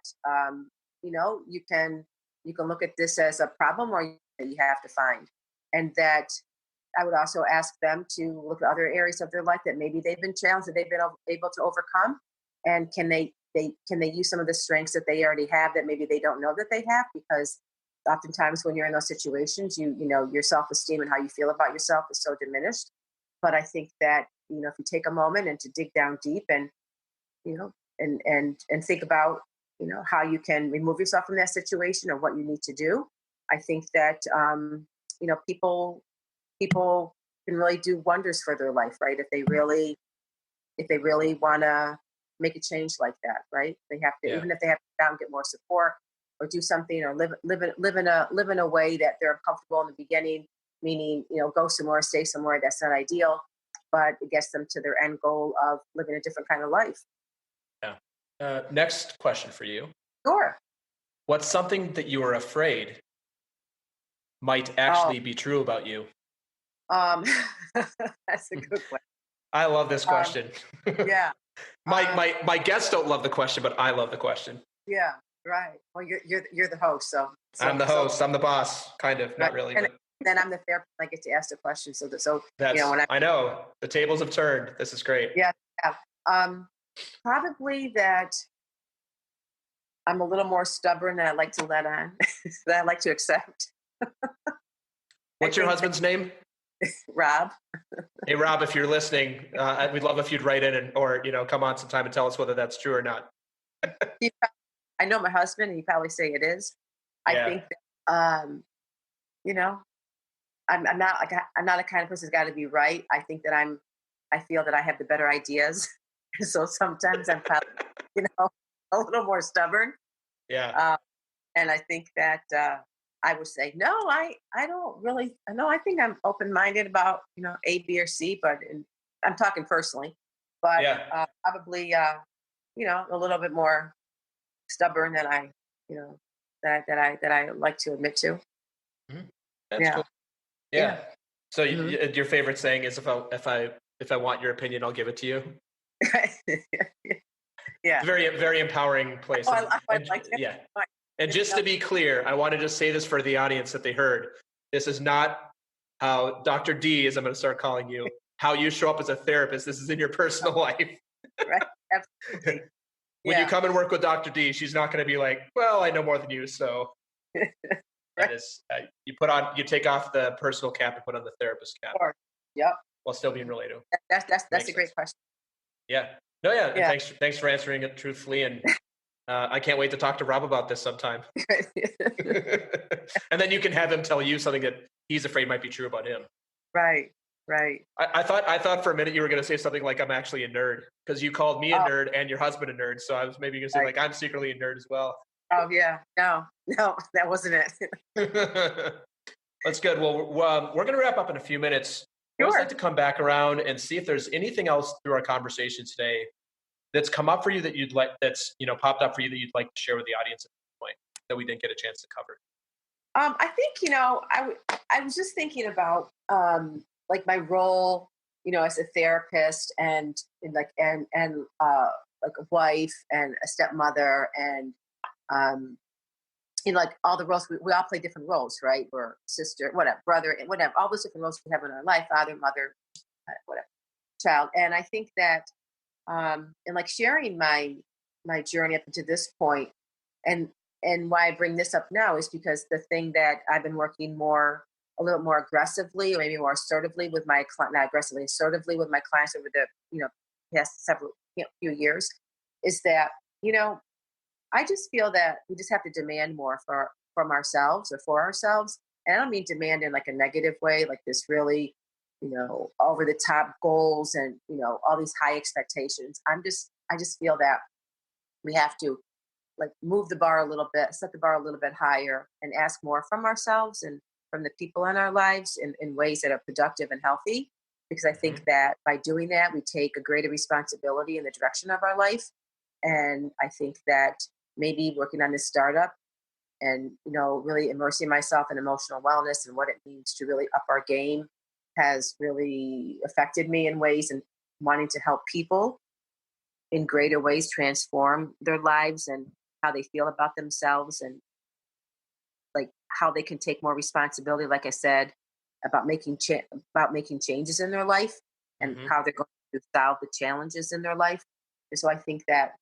S2: you can look at this as a problem or you have to find, and that I would also ask them to look at other areas of their life that maybe they've been challenged, that they've been able to overcome, and can they use some of the strengths that they already have that maybe they don't know that they have, because oftentimes when you're in those situations, your self-esteem and how you feel about yourself is so diminished. But I think that if you take a moment and to dig down deep, and you know and think about how you can remove yourself from that situation or what you need to do, I think that people can really do wonders for their life, right? If they really want to make a change like that, right? They have to,
S1: Yeah,
S2: even if they have to go out and get more support or do something, or live in a way that they're comfortable in the beginning, meaning go somewhere, stay somewhere that's not ideal, but it gets them to their end goal of living a different kind of life.
S1: yeah. Next question for you:
S2: Sure.
S1: what's something that you are afraid might
S2: Oh,
S1: actually be true about you?
S2: um, that's a good one.
S1: I love this
S2: Um,
S1: question.
S2: yeah.
S1: my
S2: Um,
S1: my my guests don't love the question, but I love the question.
S2: yeah. Right. Well, you're the host, so
S1: I'm
S2: so
S1: the
S2: so
S1: host. I'm the boss. Kind of,
S2: right.
S1: not really,
S2: And
S1: but
S2: then I'm the therapist. I get to ask the question. So
S1: that's.
S2: when I
S1: I know the tables have turned. This is great.
S2: yeah, yeah. Probably that I'm a little more stubborn than I like to let on, that I like to accept. I
S1: What's your
S2: think that
S1: husband's name?
S2: Rob,
S1: Hey Rob, if you're listening, we'd love if you'd write in or come on sometime and tell us whether that's true or not.
S2: he, I know my husband, and he probably say it is. I
S1: Yeah,
S2: think that, you know, I'm not I'm not a kind of person that's got to be right. I think that I feel that I have the better ideas, so sometimes I'm probably, a little more stubborn.
S1: yeah,
S2: Uh, and I think that I would say no. I don't really. No, I think I'm open minded about A, B, or C, but I'm talking personally. But
S1: yeah.
S2: probably a little bit more stubborn than I you know that I like to admit to.
S1: Mhm. That's
S2: Yeah,
S1: cool.
S2: yeah.
S1: Yeah. So
S2: hmm
S1: your favorite saying is if I want your opinion, I'll give it to you. It's
S2: yeah.
S1: a very very empowering place,
S2: Oh,
S1: and
S2: I like it.
S1: yeah.
S2: Right.
S1: And just to be clear, I want to just say this for the audience that they heard. This is not how Dr. D, as I'm going to start calling you, how you show up as a therapist. This is in your personal life.
S2: Right. Absolutely.
S1: When you
S2: Yeah.
S1: come and work with Dr. D, she's not going to be like, well, I know more than you. So that
S2: Right.
S1: is, you take off the personal cap and put on the therapist cap
S2: Or, yep.
S1: while still being related.
S2: That's a
S1: Makes
S2: great
S1: sense.
S2: question.
S1: Yeah. No, yeah. And
S2: Yeah.
S1: thanks for answering it truthfully. And I can't wait to talk to Rob about this sometime. And then you can have him tell you something that he's afraid might be true about him.
S2: Right. Right.
S1: I thought for a minute you were going to say something like I'm actually a nerd because you called me a
S2: Oh,
S1: nerd and your husband a nerd. So I was maybe going to say
S2: right.
S1: like I'm secretly a nerd as well.
S2: Oh, yeah. No, no, that wasn't it.
S1: That's good. Well, we're going to wrap up in a few minutes. I always like
S2: Sure.
S1: to come back around and see if there's anything else through our conversation today that's come up for you that you'd like, that's popped up for you that you'd like to share with the audience at this point that we didn't get a chance to cover.
S2: I think I was just thinking about like my role, as a therapist, and like and like a wife and a stepmother and, like all the roles, we all play different roles, right? We're sister, whatever, brother, and whatever, all those different roles we have in our life, father, mother, whatever, child. And I think that, and like sharing my journey up to this point, and why I bring this up now is because the thing that I've been working a little more aggressively, or maybe more assertively with my client, not aggressively, assertively with my clients over the past several few years, is that I just feel that we just have to demand more from ourselves or for ourselves. And I don't mean demand in like a negative way, like this really, over the top goals and, all these high expectations. I just feel that we have to like move the bar a little bit, set the bar a little bit higher and ask more from ourselves and from the people in our lives in ways that are productive and healthy. Because I think that by doing that, we take a greater responsibility in the direction of our life. And I think that maybe working on this startup and, really immersing myself in emotional wellness and what it means to really up our game has really affected me in ways, and wanting to help people in greater ways transform their lives and how they feel about themselves, and like how they can take more responsibility, like I said, about making changes in their life and how they're going to solve the challenges in their life. And so I think that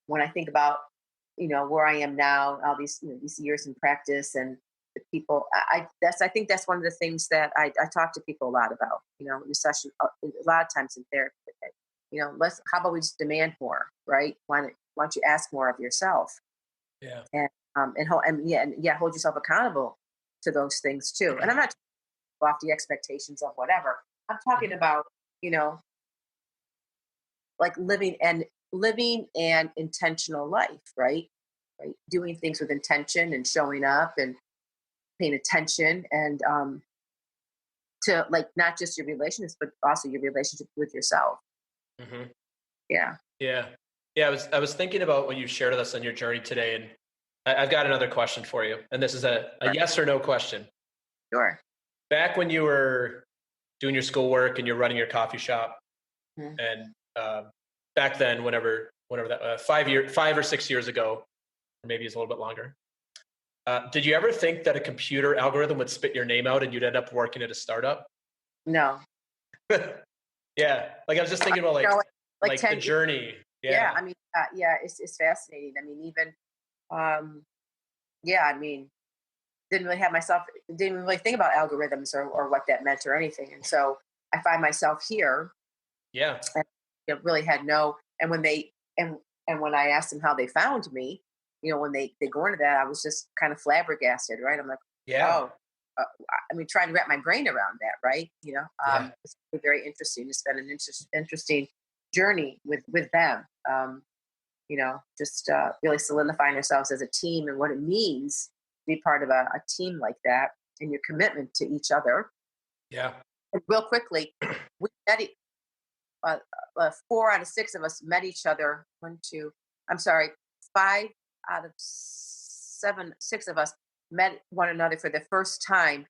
S2: when I think about where I am now, all these these years in practice and the people, I think that's one of the things that I talk to people a lot about. In the session, a lot of times in therapy. How about we just demand more, right? Why don't you ask more of yourself?
S1: Yeah.
S2: And hold yourself accountable to those things too. And I'm not talking off the expectations of whatever. I'm talking about, like living an intentional life, right? Right. Doing things with intention and showing up and paying attention, and to like not just your relationships, but also your relationship with yourself.
S1: Mm-hmm.
S2: Yeah.
S1: Yeah. Yeah. I was thinking about what you shared with us on your journey today, and I've got another question for you. And this is a yes or no question.
S2: Sure.
S1: Back when you were doing your schoolwork and you're running your coffee shop, and back then, whenever that 5 or 6 years ago, or maybe it's a little bit longer. Did you ever think that a computer algorithm would spit your name out and you'd end up working at a startup?
S2: No.
S1: Yeah. Like I was just thinking about like the journey.
S2: Yeah. I mean, it's fascinating. I mean, even, I mean, didn't really think about algorithms or what that meant or anything. And so I find myself here.
S1: Yeah.
S2: And really had no, and when when I asked them how they found me, when they go into that, I was just kind of flabbergasted, right? I'm like,
S1: yeah.
S2: Oh, I mean, trying to wrap my brain around that, right? It's very interesting to spend an interesting journey with them. Just really solidifying ourselves as a team and what it means to be part of a team like that, and your commitment to each other.
S1: Yeah.
S2: And real quickly, we met 4 out of 6 of us met each other. 5 out of 6 of us met one another for the first time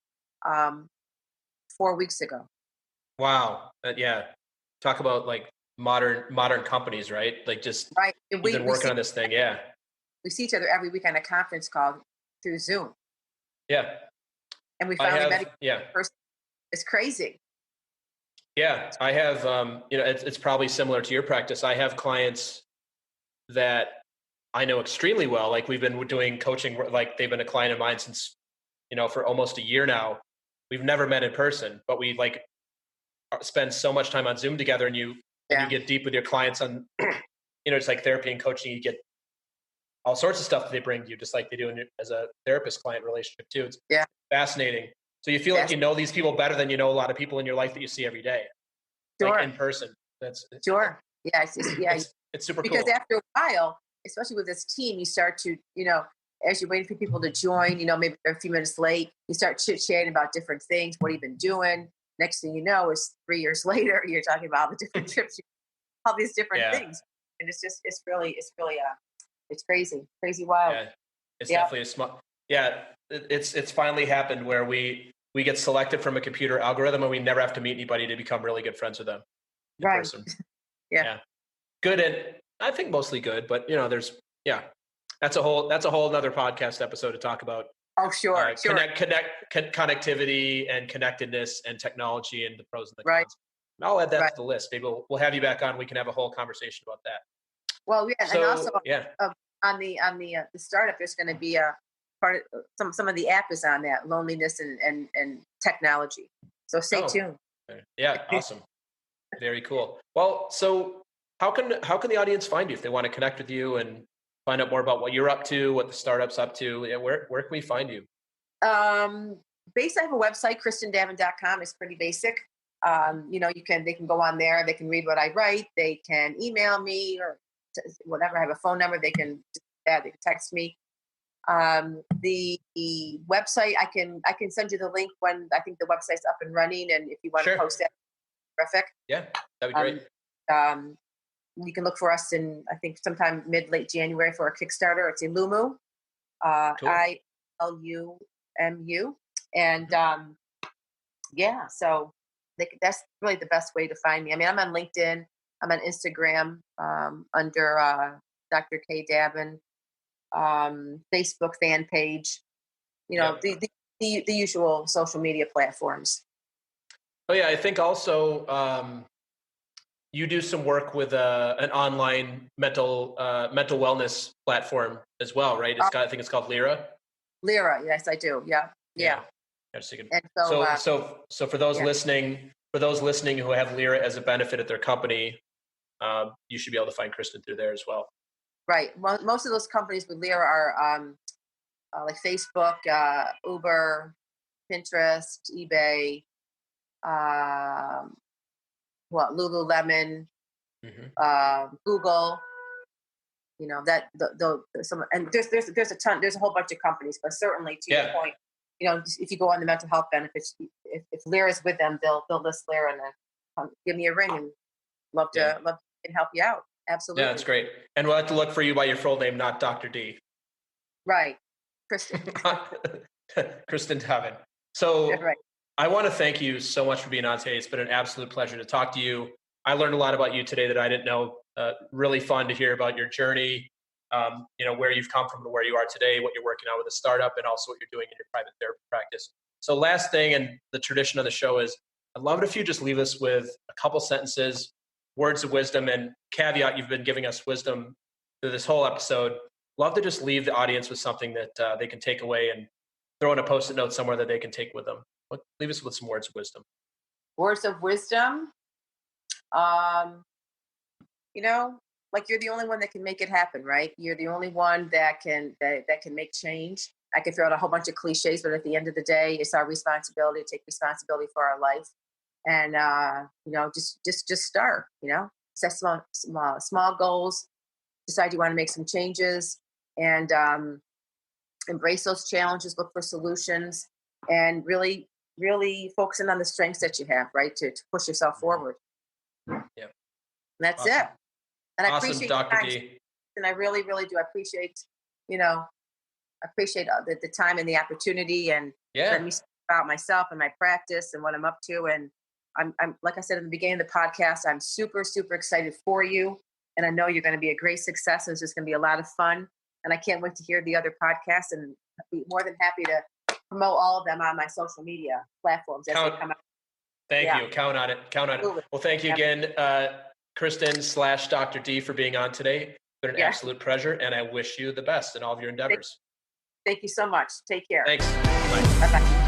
S2: 4 weeks ago.
S1: Wow. Yeah. Talk about like modern companies, right? Like just
S2: right.
S1: You've been working on this thing. Yeah.
S2: We see each other every week on a conference call through Zoom.
S1: Yeah.
S2: And we finally met each other.
S1: Yeah.
S2: It's crazy.
S1: Yeah. I have, it's probably similar to your practice. I have clients that I know extremely well. Like we've been doing coaching, like they've been a client of mine since, for almost a year now. We've never met in person, but we like spend so much time on Zoom together, and you get deep with your clients on, it's like therapy and coaching. You get all sorts of stuff that they bring to you, just like they do as a therapist-client relationship too. It's fascinating. So you feel like you know these people better than you know a lot of people in your life that you see every day, like in person.
S2: Sure. Yeah,
S1: it's super
S2: because
S1: cool.
S2: After a while, especially with this team, you start to, as you're waiting for people to join, maybe they're a few minutes late, you start chit-chatting about different things. What have you been doing? Next thing you know is 3 years later, you're talking about the different trips, all these different things. And it's really it's crazy wild.
S1: Yeah, it's definitely a smart. Yeah, it's finally happened where we get selected from a computer algorithm, and we never have to meet anybody to become really good friends with them in person.
S2: Yeah.
S1: good and I think mostly good, but that's a whole another podcast episode to talk about.
S2: Oh, sure.
S1: Connectivity and connectedness and technology and the pros and the
S2: Right.
S1: cons. And I'll add that
S2: Right.
S1: to the list. Maybe we'll have you back on. We can have a whole conversation about that.
S2: Well, yeah,
S1: So,
S2: and also
S1: yeah.
S2: on the startup, there's going to be a part of some of the app is on that loneliness and technology. So stay tuned.
S1: Yeah, awesome. Very cool. Well, so how can the audience find you if they want to connect with you and find out more about what you're up to, what the startup's up to? Yeah, where can we find you?
S2: Basically, I have a website, KristinDavin.com. It's pretty basic. They can go on there. They can read what I write. They can email me or whatever. I have a phone number. They can text me. The website, I can send you the link when I think the website's up and running. And if you want to post that, terrific.
S1: Yeah, that'd be great.
S2: You can look for us in, I think, sometime late January for a Kickstarter. It's illumu,
S1: Cool.
S2: ILUMU. And so that's really the best way to find me. I mean, I'm on LinkedIn. I'm on Instagram under Dr. K. Davin, Facebook fan page, the usual social media platforms.
S1: Oh, yeah. I think also you do some work with an online mental wellness platform as well, right? I think it's called Lyra.
S2: Lyra, yes, I do. Yeah.
S1: And so for those listening, who have Lyra as a benefit at their company, you should be able to find Kristin through there as well.
S2: Right. Well, most of those companies with Lyra are like Facebook, Uber, Pinterest, eBay, Lululemon, Google. There's a ton. There's a whole bunch of companies, but certainly to your point, if you go on the mental health benefits, if Lyra's with them, they'll list Lyra and then give me a ring and love to help you out. Absolutely.
S1: Yeah, that's great. And we'll have to look for you by your full name, not Dr. D.
S2: Right. Kristin.
S1: Kristin Davin. So
S2: right.
S1: I want to thank you so much for being on today. It's been an absolute pleasure to talk to you. I learned a lot about you today that I didn't know. Really fun to hear about your journey, where you've come from to where you are today, what you're working on with a startup, and also what you're doing in your private therapy practice. So last thing, and the tradition of the show is, I'd love it if you just leave us with a couple sentences, words of wisdom, and caveat, you've been giving us wisdom through this whole episode. Love to just leave the audience with something that they can take away and throw in a Post-it note somewhere that they can take with them. Leave us with some words of wisdom.
S2: Words of wisdom? Like you're the only one that can make it happen, right? You're the only one that can make change. I could throw out a whole bunch of cliches, but at the end of the day, it's our responsibility to take responsibility for our life. And, just start, set small goals, decide you want to make some changes, and embrace those challenges, look for solutions, and really, really focusing on the strengths that you have, right? To push yourself forward.
S1: Yeah.
S2: That's awesome. It. And I appreciate
S1: Dr. D.
S2: And I really, really do. I appreciate, the time and the opportunity, and let me speak about myself and my practice and what I'm up to. And I'm like I said in the beginning of the podcast, I'm super, super excited for you. And I know you're going to be a great success, and it's just going to be a lot of fun. And I can't wait to hear the other podcasts, and be more than happy to promote all of them on my social media platforms as they come out.
S1: Thank you. Count on it. Absolutely. Well, thank you again, Kristin / Dr. D, for being on today. It's been an absolute pleasure, and I wish you the best in all of your endeavors.
S2: Thank you so much. Take care.
S1: Thanks. Bye.
S2: Bye-bye.